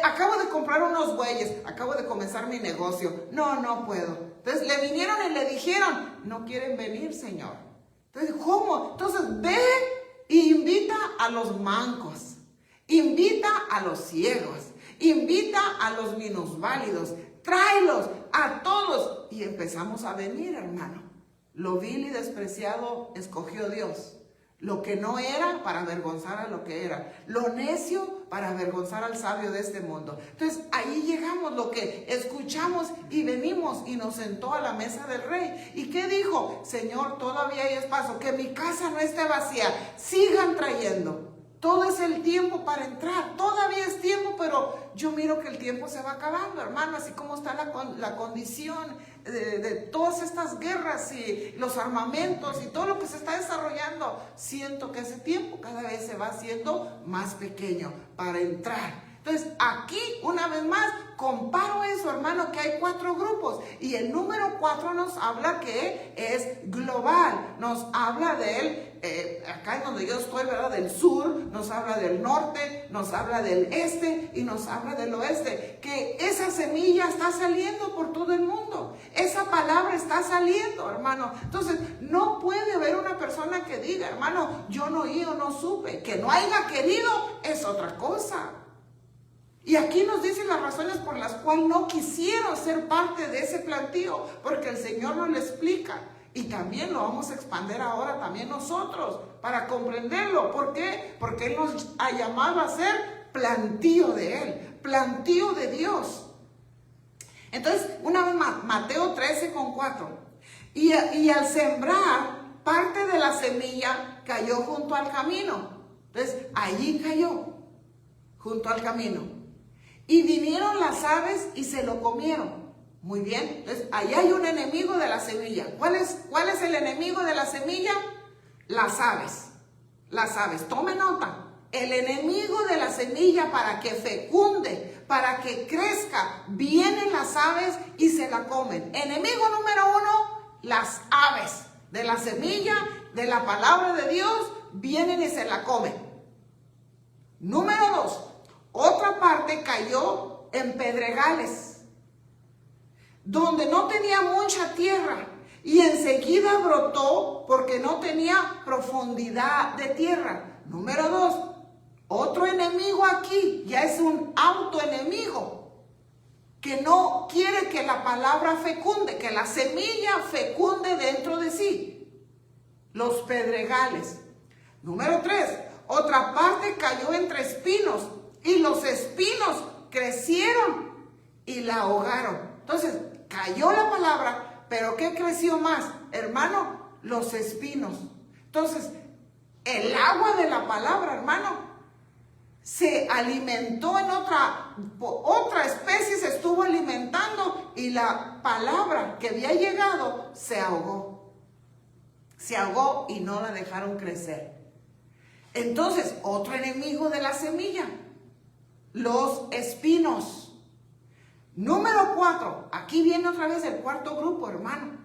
Acabo de comprar unos bueyes. Acabo de comenzar mi negocio. No, no puedo. Entonces le vinieron y le dijeron, no quieren venir, Señor. Entonces, ¿cómo? Entonces ve e invita a los mancos. Invita a los ciegos. Invita a los minusválidos. Tráelos a todos. Y empezamos a venir, hermano. Lo vil y despreciado escogió Dios. Lo que no era para avergonzar a lo que era. Lo necio para avergonzar al sabio de este mundo. Entonces ahí llegamos, lo que escuchamos y venimos, y nos sentó a la mesa del rey. ¿Y qué dijo? Señor, todavía hay espacio, que mi casa no esté vacía. Sigan trayendo. Todo es el tiempo para entrar. Todavía es tiempo, pero yo miro que el tiempo se va acabando, hermano. Así como está la condición de todas estas guerras y los armamentos y todo lo que se está desarrollando, siento que ese tiempo cada vez se va haciendo más pequeño para entrar. Entonces, aquí, una vez más, comparo eso, hermano, que hay 4 grupos. Y el número 4 nos habla que es global. Nos habla acá en donde yo estoy, ¿verdad? Del sur, nos habla del norte, nos habla del este y nos habla del oeste. Que esa semilla está saliendo por todo el mundo. Esa palabra está saliendo, hermano. Entonces, no puede haber una persona que diga, hermano, yo no oí o no supe. Que no haya querido es otra cosa. Y aquí nos dicen las razones por las cuales no quisieron ser parte de ese plantío, porque el Señor nos lo explica. Y también lo vamos a expandir ahora también nosotros, para comprenderlo. ¿Por qué? Porque Él nos ha llamado a ser plantío de Él, plantío de Dios. Entonces, una vez más, Mateo 13:4. Y al sembrar, parte de la semilla cayó junto al camino. Entonces, allí cayó, junto al camino. Y vinieron las aves y se lo comieron. Muy bien. Entonces, ahí hay un enemigo de la semilla. ¿Cuál es el enemigo de la semilla? Las aves. Las aves. Tome nota. El enemigo de la semilla, para que fecunde, para que crezca, vienen las aves y se la comen. Enemigo número 1, las aves de la semilla, de la palabra de Dios, vienen y se la comen. Número 2. Otra parte cayó en pedregales, donde no tenía mucha tierra, y enseguida brotó porque no tenía profundidad de tierra. Número 2, otro enemigo aquí, ya es un autoenemigo, que no quiere que la palabra fecunde, que la semilla fecunde dentro de sí. Los pedregales. Número 3, otra parte cayó entre espinos, y los espinos crecieron y la ahogaron. Entonces, cayó la palabra, pero ¿qué creció más? Hermano, los espinos. Entonces, el agua de la palabra, hermano, se alimentó en otra especie, se estuvo alimentando, y la palabra que había llegado se ahogó. Se ahogó y no la dejaron crecer. Entonces, otro enemigo de la semilla, los espinos. Número 4, aquí viene otra vez el 4 grupo, hermano.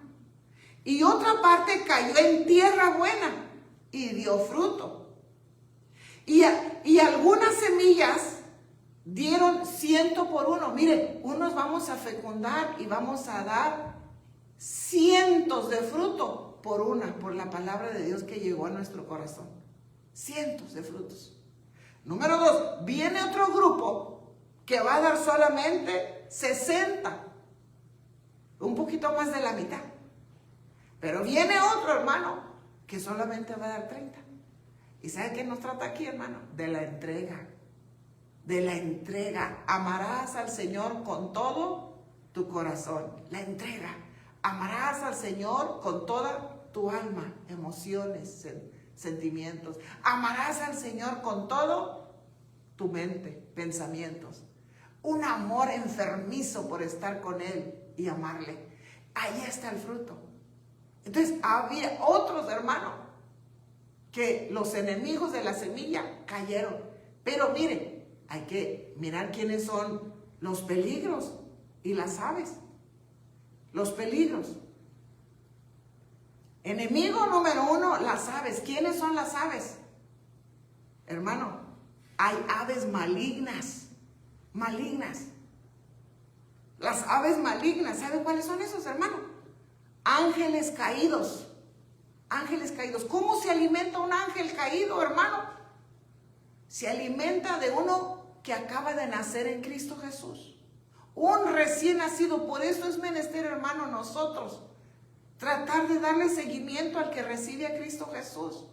Y otra parte cayó en tierra buena y dio fruto. Y algunas semillas dieron 100 por 1. Miren, unos vamos a fecundar y vamos a dar cientos de fruto por la palabra de Dios que llegó a nuestro corazón. Cientos de frutos. Número 2, viene otro grupo que va a dar solamente 60, un poquito más de la mitad. Pero viene otro, hermano, que solamente va a dar 30. ¿Y sabe qué nos trata aquí, hermano? De la entrega. De la entrega. Amarás al Señor con todo tu corazón. La entrega. Amarás al Señor con toda tu alma, emociones, sentimientos. Amarás al Señor con todo tu mente, pensamientos. Un amor enfermizo por estar con Él y amarle. Ahí está el fruto. Entonces había otros hermanos que los enemigos de la semilla cayeron. Pero miren, hay que mirar quiénes son los peligros y las aves. Los peligros. Enemigo número 1, las aves. ¿Quiénes son las aves? Hermano, hay aves malignas. Malignas. Las aves malignas. ¿Saben cuáles son esos, hermano? Ángeles caídos. Ángeles caídos. ¿Cómo se alimenta un ángel caído, hermano? Se alimenta de uno que acaba de nacer en Cristo Jesús. Un recién nacido. Por eso es menester, hermano, nosotros tratar de darle seguimiento al que recibe a Cristo Jesús.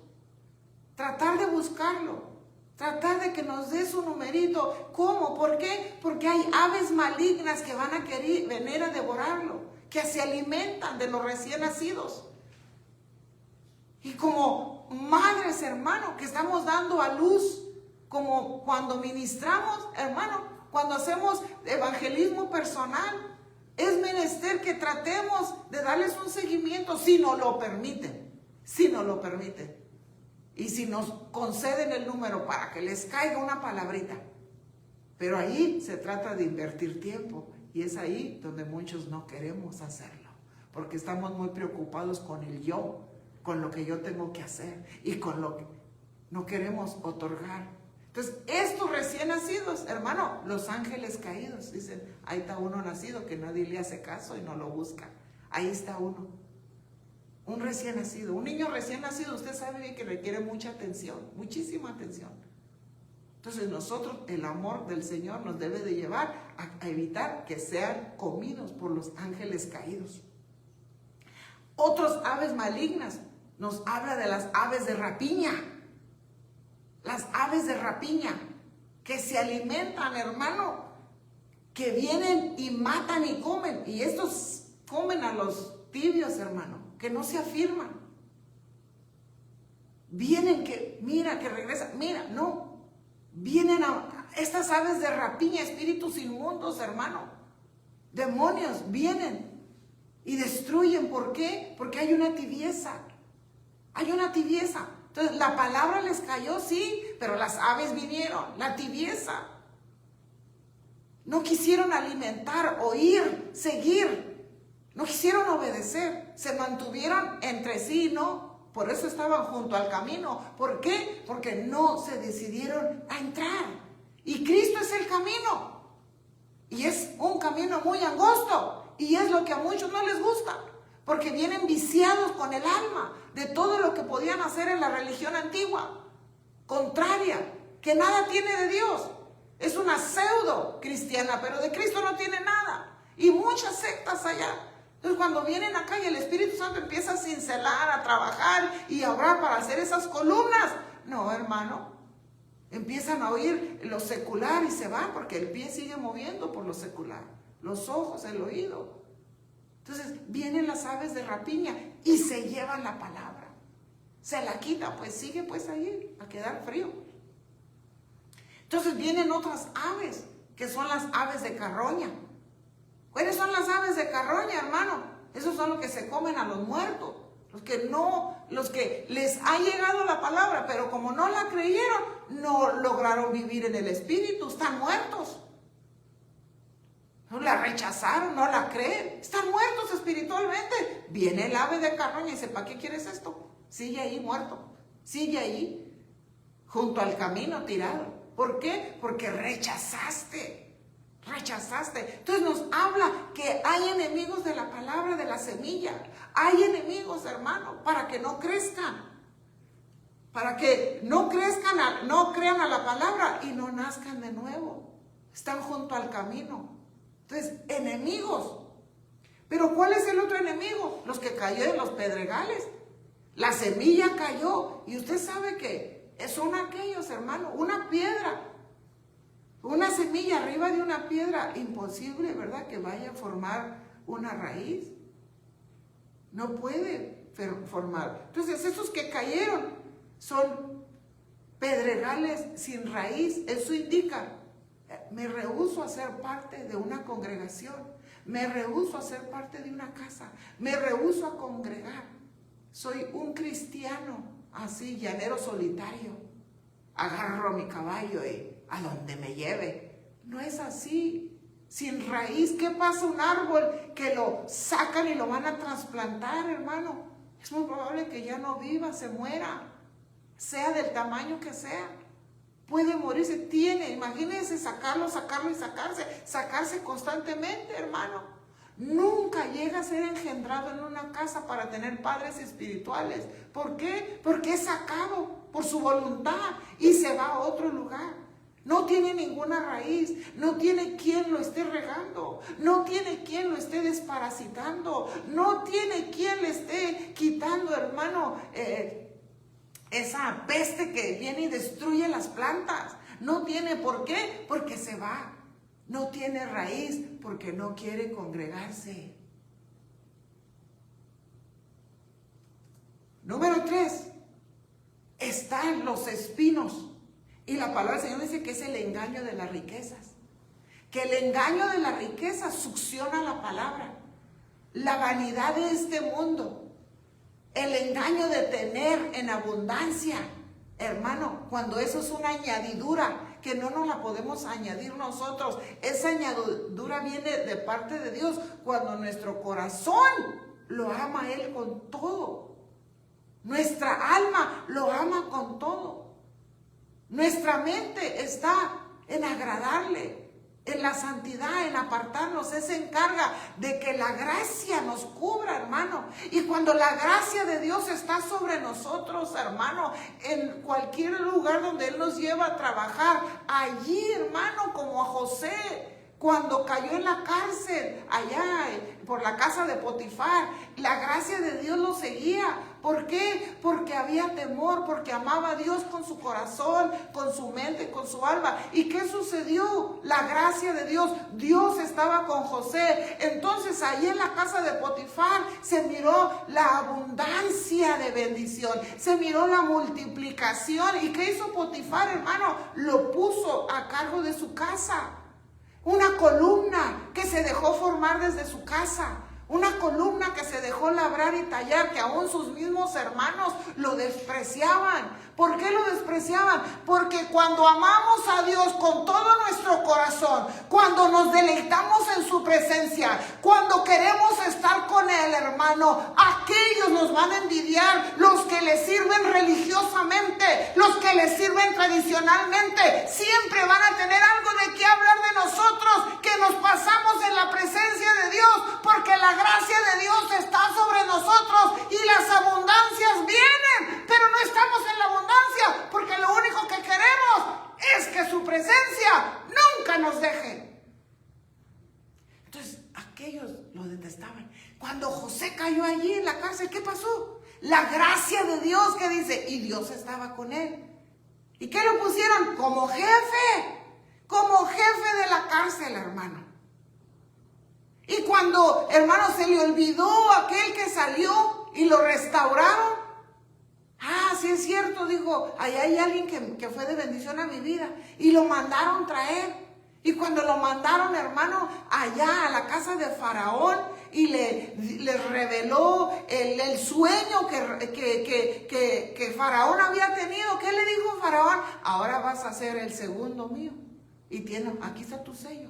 Tratar de buscarlo. Tratar de que nos dé su numerito. ¿Cómo? ¿Por qué? Porque hay aves malignas que van a querer venir a devorarlo. Que se alimentan de los recién nacidos. Y como madres, hermano, que estamos dando a luz, como cuando ministramos, hermano, cuando hacemos evangelismo personal, es menester que tratemos de darles un seguimiento, si nos lo permiten, si nos lo permiten. Y si nos conceden el número para que les caiga una palabrita. Pero ahí se trata de invertir tiempo. Y es ahí donde muchos no queremos hacerlo. Porque estamos muy preocupados con el yo, con lo que yo tengo que hacer. Y con lo que no queremos otorgar. Entonces, estos recién nacidos, hermano, los ángeles caídos, dicen, ahí está uno nacido que nadie le hace caso y no lo busca. Ahí está uno. Un recién nacido, un niño recién nacido, usted sabe bien que requiere mucha atención, muchísima atención. Entonces nosotros, el amor del Señor nos debe de llevar a evitar que sean comidos por los ángeles caídos. Otros aves malignas, nos habla de las aves de rapiña. Las aves de rapiña, que se alimentan, hermano, que vienen y matan y comen. Y estos comen a los tibios, hermano, que no se afirman. Vienen que, mira, que regresan, mira, no. Vienen a estas aves de rapiña, espíritus inmundos, hermano. Demonios vienen y destruyen. ¿Por qué? Porque hay una tibieza. Hay una tibieza. Entonces, la palabra les cayó, sí, pero las aves vinieron, la tibieza. No quisieron alimentar, oír, seguir. No quisieron obedecer. Se mantuvieron entre sí, ¿no? Por eso estaban junto al camino. ¿Por qué? Porque no se decidieron a entrar. Y Cristo es el camino. Y es un camino muy angosto. Y es lo que a muchos no les gusta. Porque vienen viciados con el alma de todo lo que podían hacer en la religión antigua, contraria, que nada tiene de Dios. Es una pseudo cristiana, pero de Cristo no tiene nada. Y muchas sectas allá. Entonces cuando vienen acá y el Espíritu Santo empieza a cincelar, a trabajar y a orar para hacer esas columnas. No, hermano. Empiezan a oír lo secular y se van porque el pie sigue moviendo por lo secular. Los ojos, el oído. Entonces vienen las aves de rapiña y se llevan la palabra. Se la quitan, pues sigue pues ahí a quedar frío. Entonces vienen otras aves, que son las aves de carroña. ¿Cuáles son las aves de carroña, hermano? Esos son los que se comen a los muertos. Los que les ha llegado la palabra, pero como no la creyeron, no lograron vivir en el Espíritu, están muertos. No la rechazaron, no la creen. Están muertos espiritualmente. Viene el ave de carroña y dice, ¿para qué quieres esto? Sigue ahí muerto. Sigue ahí, junto al camino tirado. ¿Por qué? Porque rechazaste. Rechazaste. Entonces nos habla que hay enemigos de la palabra, de la semilla. Hay enemigos, hermano, para que no crezcan. Para que no crezcan, no crean a la palabra y no nazcan de nuevo. Están junto al camino. Entonces, enemigos. Pero ¿cuál es el otro enemigo? Los que cayó en los pedregales. La semilla cayó. Y usted sabe que Son aquellos, hermano, una piedra, una semilla arriba de una piedra, imposible, ¿verdad?, que vaya a formar una raíz. No puede formar. Entonces, esos que cayeron son pedregales sin raíz. Eso indica, me rehúso a ser parte de una congregación, me rehúso a ser parte de una casa, me rehúso a congregar. Soy un cristiano así, llanero solitario. Agarro mi caballo y a donde me lleve. No es así. Sin raíz, ¿qué pasa? Un árbol que lo sacan y lo van a trasplantar, hermano. Es muy probable que ya no viva, se muera, sea del tamaño que sea. Puede morirse, imagínense sacarlo y sacarse constantemente, hermano. Nunca llega a ser engendrado en una casa para tener padres espirituales. ¿Por qué? Porque es sacado por su voluntad y se va a otro lugar. No tiene ninguna raíz, no tiene quien lo esté regando, no tiene quien lo esté desparasitando, no tiene quien le esté quitando, hermano, esa peste que viene y destruye las plantas. No tiene. ¿Por qué? Porque se va. No tiene raíz porque no quiere congregarse. Número 3, están los espinos. Y la palabra del Señor dice que es el engaño de las riquezas. Que el engaño de las riquezas succiona la palabra. La vanidad de este mundo. El engaño de tener en abundancia. Hermano, cuando eso es una añadidura que no nos la podemos añadir nosotros. Esa añadidura viene de parte de Dios cuando nuestro corazón lo ama a Él con todo. Nuestra alma lo ama con todo. Nuestra mente está en agradarle, en la santidad, en apartarnos. Él se encarga de que la gracia nos cubra, hermano. Y cuando la gracia de Dios está sobre nosotros, hermano, en cualquier lugar donde Él nos lleva a trabajar, allí, hermano, como a José, cuando cayó en la cárcel, allá por la casa de Potifar, la gracia de Dios lo seguía. ¿Por qué? Porque había temor, porque amaba a Dios con su corazón, con su mente, con su alma. ¿Y qué sucedió? La gracia de Dios. Dios estaba con José. Entonces ahí en la casa de Potifar se miró la abundancia de bendición. Se miró la multiplicación. ¿Y qué hizo Potifar, hermano? Lo puso a cargo de su casa. Una columna que se dejó formar desde su casa. Una columna que se dejó labrar y tallar, que aún sus mismos hermanos lo despreciaban. ¿Por qué lo despreciaban? Porque cuando amamos a Dios con todo nuestro corazón, cuando nos deleitamos en su presencia, cuando queremos estar con Él, hermano, aquellos nos van a envidiar, los que le sirven religiosamente, los que le sirven tradicionalmente, siempre van a tener algo de qué hablar de nosotros, que nos pasamos en la presencia de Dios, porque la gracia de Dios está sobre nosotros y las abundancias vienen, pero no estamos en la abundancia porque lo único que queremos es que su presencia nunca nos deje. Entonces aquellos lo detestaban. Cuando José cayó allí en la cárcel, ¿qué pasó? La gracia de Dios, que dice, y Dios estaba con él. ¿Y qué lo pusieron? Como jefe de la cárcel, hermano. Y cuando, hermano, se le olvidó aquel que salió y lo restauraron. Ah, sí es cierto, dijo, allá hay alguien que fue de bendición a mi vida. Y lo mandaron traer. Y cuando lo mandaron, hermano, allá a la casa de Faraón, y le reveló el sueño que Faraón había tenido. ¿Qué le dijo Faraón? Ahora vas a ser el segundo mío. Y aquí está tu sello.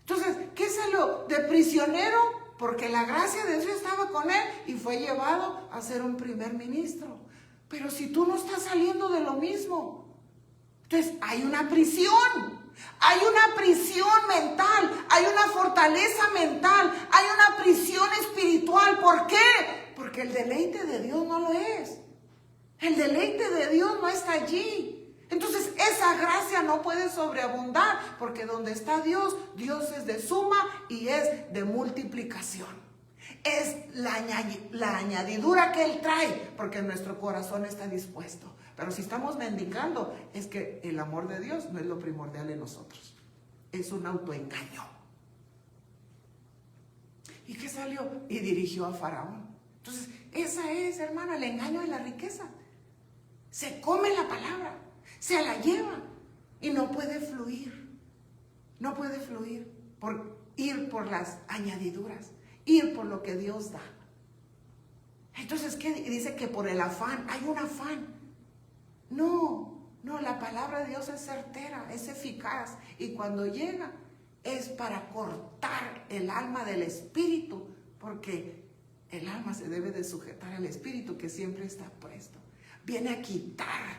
Entonces, ¿qué salió? De prisionero, porque la gracia de Dios estaba con él y fue llevado a ser un primer ministro. Pero si tú no estás saliendo de lo mismo, entonces hay una prisión mental, hay una fortaleza mental, hay una prisión espiritual. ¿Por qué? Porque el deleite de Dios no lo es. El deleite de Dios no está allí. Entonces esa gracia no puede sobreabundar, porque donde está Dios, Dios es de suma y es de multiplicación. Es la añadidura que Él trae, porque nuestro corazón está dispuesto. Pero si estamos mendicando, es que el amor de Dios no es lo primordial en nosotros. Es un autoengaño. ¿Y qué salió? Y dirigió a Faraón. Entonces, esa es, hermano, el engaño de la riqueza. Se come la palabra, se la lleva y no puede fluir. No puede fluir por ir por las añadiduras, ir por lo que Dios da. Entonces, ¿qué dice? Que por el afán, hay un afán. No, la palabra de Dios es certera, es eficaz. Y cuando llega, es para cortar el alma del espíritu, porque el alma se debe de sujetar al espíritu que siempre está presto. Viene a quitar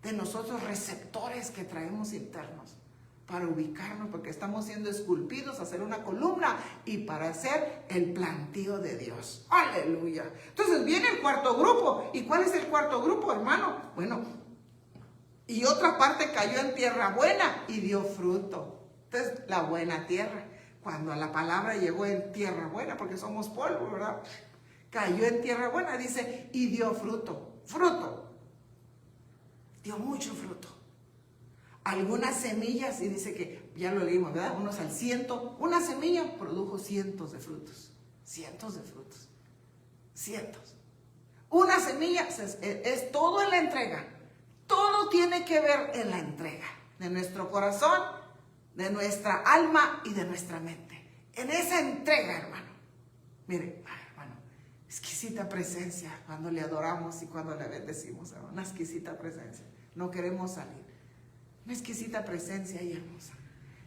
de nosotros receptores que traemos internos para ubicarnos, porque estamos siendo esculpidos a hacer una columna y para hacer el plantío de Dios. ¡Aleluya! Entonces viene el cuarto grupo. ¿Y cuál es el cuarto grupo, hermano? Bueno, y otra parte cayó en tierra buena y dio fruto. Entonces, la buena tierra. Cuando la palabra llegó en tierra buena, porque somos polvo, ¿verdad? Cayó en tierra buena, dice, y dio fruto. Fruto. Dio mucho fruto. Algunas semillas, y dice que, ya lo leímos, ¿verdad? Unos al 100. Una semilla produjo cientos de frutos. Cientos de frutos. Cientos. Una semilla es todo en la entrega. Todo tiene que ver en la entrega. De nuestro corazón, de nuestra alma y de nuestra mente. En esa entrega, hermano. Mire, hermano, exquisita presencia cuando le adoramos y cuando le bendecimos, hermano. Una exquisita presencia. No queremos salir. Una exquisita presencia y hermosa.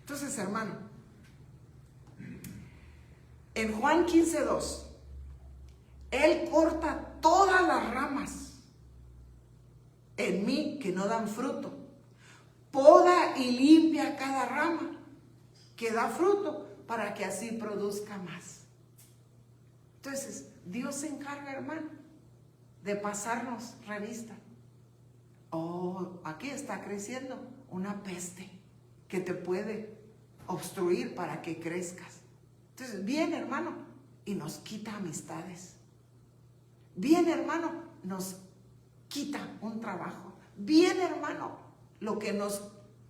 Entonces, hermano, en Juan 15:2, Él corta todas las ramas en mí que no dan fruto. Poda y limpia cada rama que da fruto para que así produzca más. Entonces, Dios se encarga, hermano, de pasarnos revista. Oh, aquí está creciendo una peste que te puede obstruir para que crezcas. Entonces, viene, hermano, y nos quita amistades. Viene, hermano, nos quita un trabajo. Viene, hermano, lo que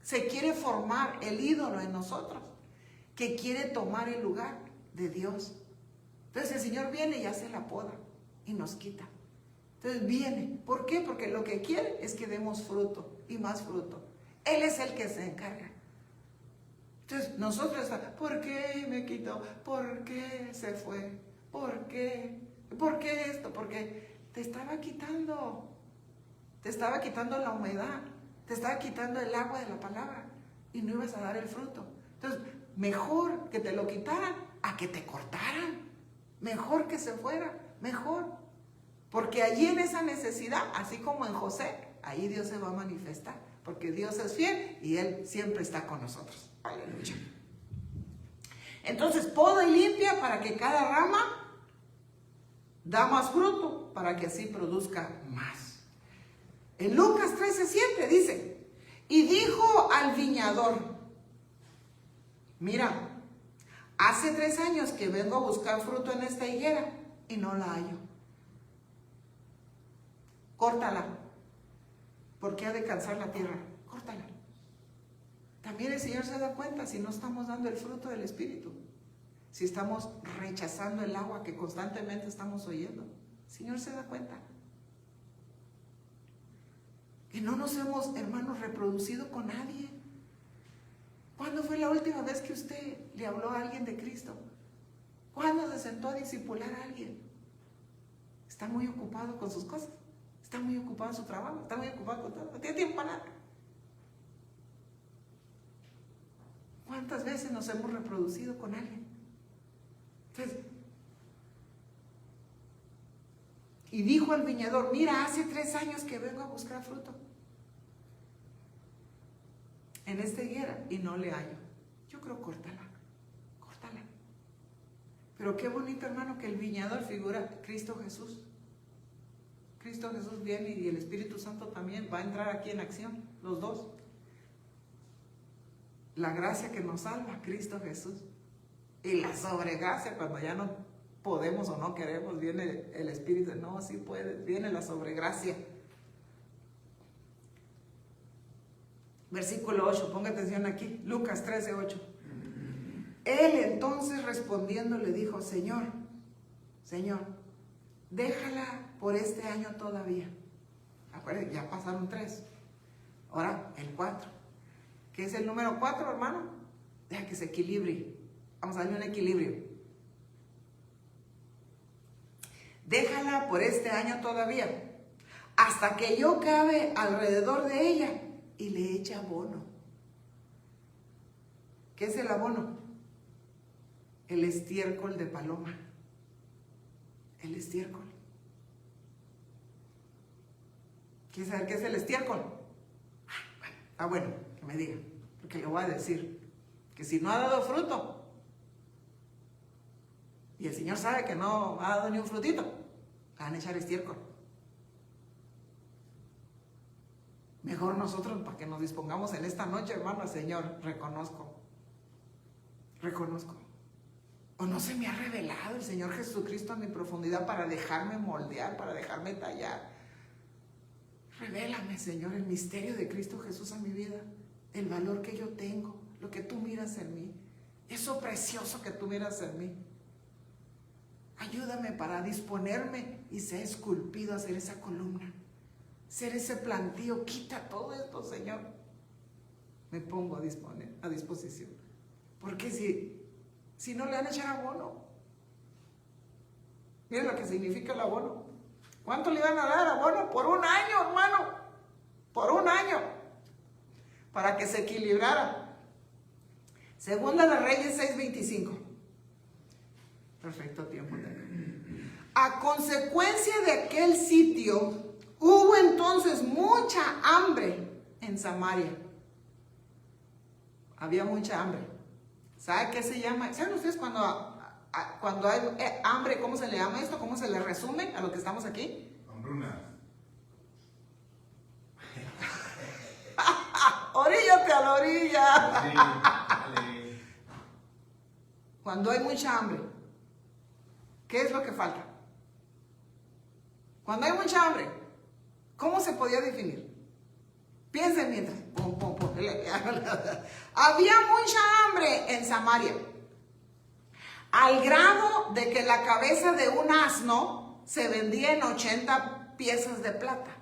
se quiere formar, el ídolo en nosotros, que quiere tomar el lugar de Dios. Entonces el Señor viene y hace la poda y nos quita. Entonces viene. ¿Por qué? Porque lo que quiere es que demos fruto y más fruto. Él es el que se encarga. Entonces nosotros, ¿por qué me quitó? ¿Por qué se fue? ¿Por qué? ¿Por qué esto? Porque te estaba quitando la humedad, te estaba quitando el agua de la palabra y no ibas a dar el fruto. Entonces, mejor que te lo quitaran a que te cortaran. Mejor que se fuera, mejor. Porque allí en esa necesidad, así como en José, ahí Dios se va a manifestar. Porque Dios es fiel y Él siempre está con nosotros. Aleluya. Entonces, poda y limpia para que cada rama da más fruto, para que así produzca más. En Lucas 13:7 dice, y dijo al viñador, mira, hace 3 años que vengo a buscar fruto en esta higuera y no la hallo. Córtala, porque ha de cansar la tierra. Córtala. También el Señor se da cuenta si no estamos dando el fruto del Espíritu, si estamos rechazando el agua que constantemente estamos oyendo. El Señor se da cuenta. Que no nos hemos, hermanos, reproducido con nadie. ¿Cuándo fue la última vez que usted le habló a alguien de Cristo? ¿Cuándo se sentó a discipular a alguien? Está muy ocupado con sus cosas. Está muy ocupado en su trabajo. Está muy ocupado con todo. No tiene tiempo para nada. ¿Cuántas veces nos hemos reproducido con alguien? Entonces, y dijo al viñador, mira, hace 3 años que vengo a buscar fruto en esta higuera y no le hallo. Yo creo, córtala. Pero qué bonito, hermano, que el viñador figura Cristo Jesús. Cristo Jesús viene y el Espíritu Santo también va a entrar aquí en acción, los dos. La gracia que nos salva, Cristo Jesús. Y la sobregracia, cuando ya no podemos o no queremos, viene el Espíritu. No, sí puedes, viene la sobregracia. Versículo 8, ponga atención aquí, Lucas 13:8. Él entonces respondiendo le dijo, Señor, déjala por este año todavía. Acuérdense, ya pasaron 3. Ahora el 4. ¿Qué es el número 4, hermano? Deja que se equilibre. Vamos a darle un equilibrio. Déjala por este año todavía, hasta que yo cabe alrededor de ella y le eche abono. ¿Qué es el abono? El estiércol de paloma. El estiércol. ¿Quieres saber qué es el estiércol? Está bueno que me diga, porque le voy a decir que si no ha dado fruto, y el Señor sabe que no ha dado ni un frutito, le van a echar estiércol. Mejor nosotros, para que nos dispongamos en esta noche, hermano, Señor, reconozco. O no se me ha revelado el Señor Jesucristo en mi profundidad para dejarme moldear, para dejarme tallar. Revélame, Señor, el misterio de Cristo Jesús a mi vida, el valor que yo tengo, lo que tú miras en mí, eso precioso que tú miras en mí. Ayúdame para disponerme y ser esculpido a ser esa columna, ser ese plantío. Quita todo esto, Señor. Me pongo a disposición. Porque si no le van a echar abono. Miren lo que significa el abono. ¿Cuánto le iban a dar abono? Por un año, hermano. Por un año. Para que se equilibrara. Segunda de Reyes 6:25. Perfecto tiempo. A consecuencia de aquel sitio, hubo entonces mucha hambre en Samaria. Había mucha hambre. ¿Sabe qué se llama? ¿Saben ustedes cuando hay hambre, cómo se le llama esto? ¿Cómo se le resume a lo que estamos aquí? Hambruna. Oríllate a la orilla. Sí, dale. Cuando hay mucha hambre, ¿qué es lo que falta? Cuando hay mucha hambre, ¿cómo se podía definir? Piensen mientras. Había mucha hambre en Samaria, al grado de que la cabeza de un asno se vendía en 80 piezas de plata.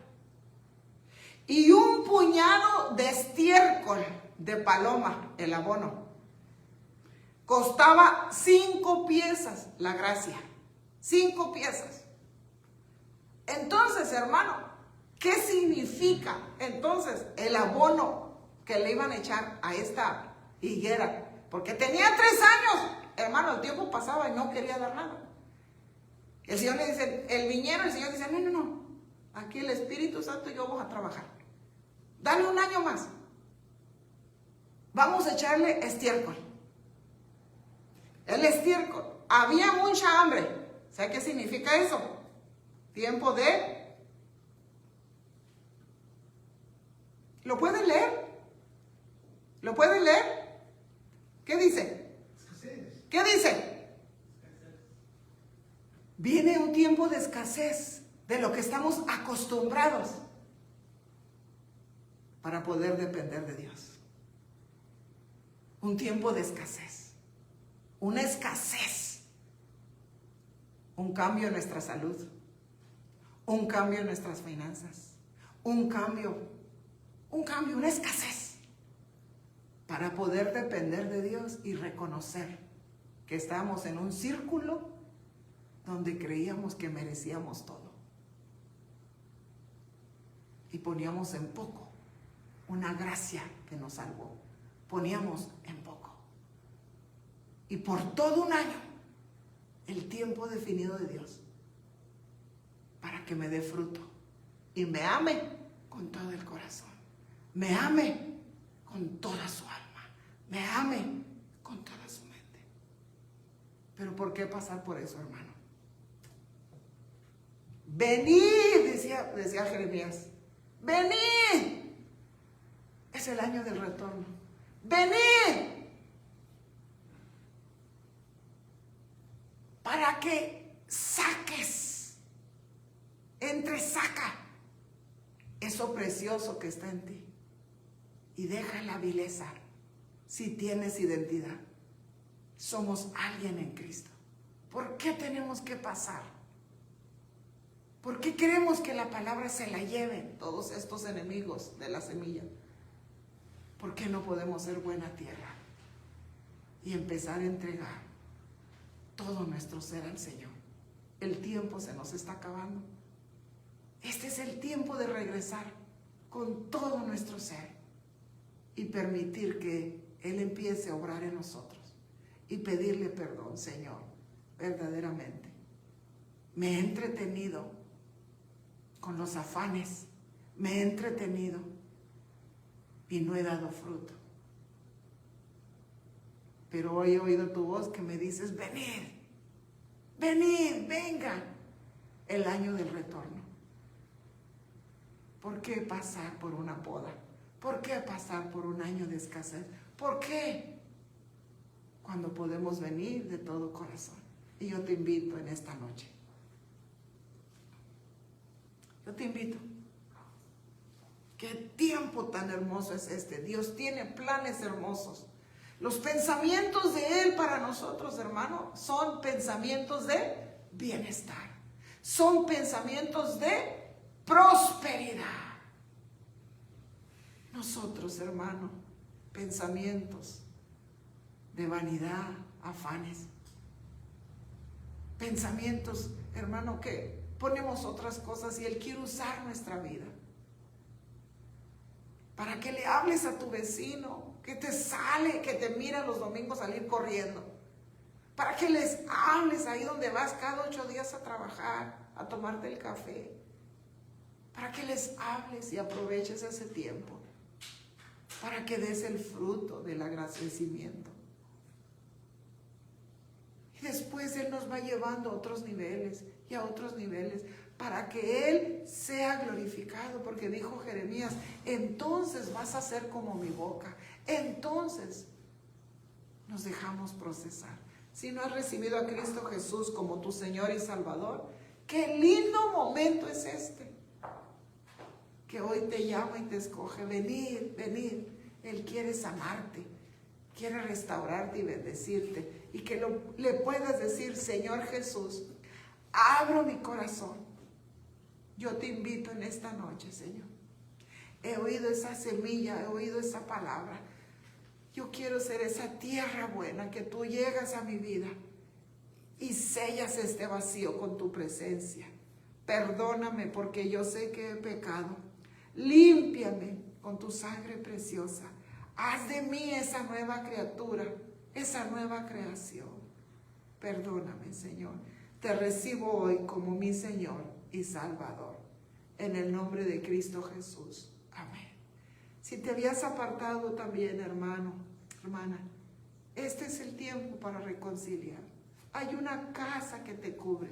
Y un puñado de estiércol de paloma, el abono, costaba 5 piezas la gracia. 5 piezas. Entonces, hermano, ¿qué significa entonces el abono que le iban a echar a esta higuera? Porque tenía 3 años, hermano, el tiempo pasaba y no quería dar nada. El Señor le dice, el viñero, el Señor dice, no, aquí el Espíritu Santo y yo vamos a trabajar. Dale un año más. Vamos a echarle estiércol. El estiércol. Había mucha hambre. ¿Sabe qué significa eso? Tiempo de... ¿Lo pueden leer? ¿Lo pueden leer? ¿Qué dice? ¿Qué dice? Viene un tiempo de escasez, de lo que estamos acostumbrados, para poder depender de Dios. Un tiempo de escasez. Una escasez. Un cambio en nuestra salud. Un cambio en nuestras finanzas. Un cambio, una escasez. Para poder depender de Dios y reconocer que estábamos en un círculo donde creíamos que merecíamos todo. Y poníamos en poco una gracia que nos salvó. Poníamos en poco. Y por todo un año, el tiempo definido de Dios, para que me dé fruto y me ame con todo el corazón, me ame con toda su alma, me ame con toda su mente. Pero ¿por qué pasar por eso, hermano? Venid, decía Jeremías, venid. Es el año del retorno. Venid. Para que saques, saca eso precioso que está en ti y deja la vileza. Si tienes identidad, somos alguien en Cristo. ¿Por qué tenemos que pasar? ¿Por qué queremos que la palabra se la lleven todos estos enemigos de la semilla? ¿Por qué no podemos ser buena tierra y empezar a entregar todo nuestro ser al Señor? El tiempo se nos está acabando. Este es el tiempo de regresar con todo nuestro ser y permitir que Él empiece a obrar en nosotros y pedirle perdón. Señor, verdaderamente me he entretenido con los afanes, me he entretenido y no he dado fruto. Pero hoy he oído tu voz que me dices: venid, venid, vengan, el año del retorno. ¿Por qué pasar por una poda? ¿Por qué pasar por un año de escasez? ¿Por qué? Cuando podemos venir de todo corazón. Y yo te invito en esta noche. Yo te invito. ¿Qué tiempo tan hermoso es este? Dios tiene planes hermosos. Los pensamientos de Él para nosotros, hermano, son pensamientos de bienestar. Son pensamientos de prosperidad. Nosotros, hermano, pensamientos de vanidad, afanes. Pensamientos, hermano, que ponemos otras cosas y Él quiere usar nuestra vida. Para que le hables a tu vecino, que te mira los domingos salir corriendo. Para que les hables ahí donde vas cada 8 días a trabajar, a tomarte el café. Para que les hables y aproveches ese tiempo. Para que des el fruto del agradecimiento. Y después Él nos va llevando a otros niveles y a otros niveles para que Él sea glorificado, porque dijo Jeremías: entonces vas a ser como mi boca. Entonces nos dejamos procesar. Si no has recibido a Cristo Jesús como tu Señor y Salvador, qué lindo momento es este, que hoy te llama y te escoge. Venid, venid. Él quiere sanarte, quiere restaurarte y bendecirte, y que le puedas decir: Señor Jesús, abro mi corazón. Yo te invito en esta noche, Señor. He oído esa semilla, he oído esa palabra. Yo quiero ser esa tierra buena, que tú llegas a mi vida y sellas este vacío con tu presencia. Perdóname porque yo sé que he pecado. Límpiame con tu sangre preciosa. Haz de mí esa nueva criatura, esa nueva creación. Perdóname, Señor. Te recibo hoy como mi Señor y Salvador. En el nombre de Cristo Jesús. Amén. Si te habías apartado también, hermano, hermana, este es el tiempo para reconciliar. Hay una casa que te cubre.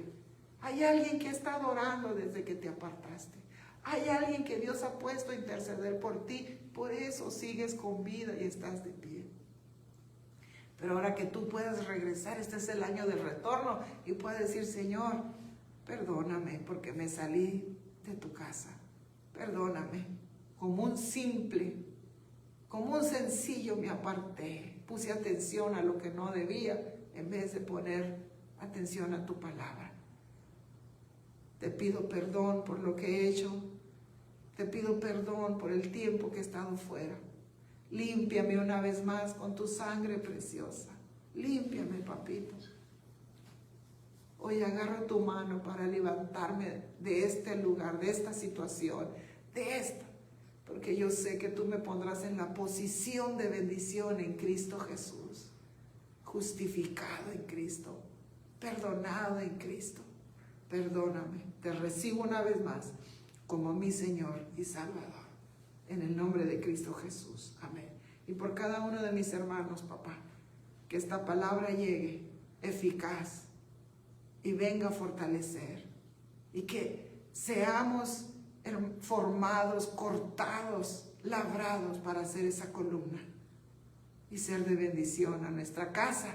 Hay alguien que está adorando desde que te apartaste. Hay alguien que Dios ha puesto a interceder por ti. Por eso sigues con vida y estás de pie. Pero ahora que tú puedes regresar, este es el año del retorno, y puedes decir: Señor, perdóname porque me salí de tu casa. Perdóname. Como un sencillo me aparté. Puse atención a lo que no debía en vez de poner atención a tu palabra. Te pido perdón por lo que he hecho. Te pido perdón por el tiempo que he estado fuera. Límpiame una vez más con tu sangre preciosa. Límpiame, papito. Hoy agarro tu mano para levantarme de este lugar, de esta situación, porque yo sé que tú me pondrás en la posición de bendición en Cristo Jesús. Justificado en Cristo, perdonado en Cristo. Perdóname, te recibo una vez más como mi Señor y Salvador, en el nombre de Cristo Jesús. Amén. Y por cada uno de mis hermanos, papá, que esta palabra llegue eficaz y venga a fortalecer, y que seamos formados, cortados, labrados para hacer esa columna y ser de bendición a nuestra casa,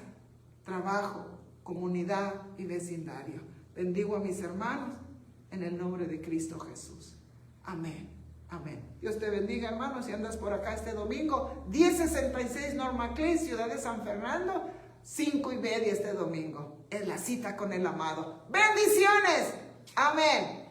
trabajo, comunidad y vecindario. Bendigo a mis hermanos en el nombre de Cristo Jesús. Amén. Amén. Dios te bendiga, hermano. Si andas por acá este domingo, 1066 Norma Clay, Ciudad de San Fernando, 5:30 este domingo. Es la cita con el amado. Bendiciones. Amén.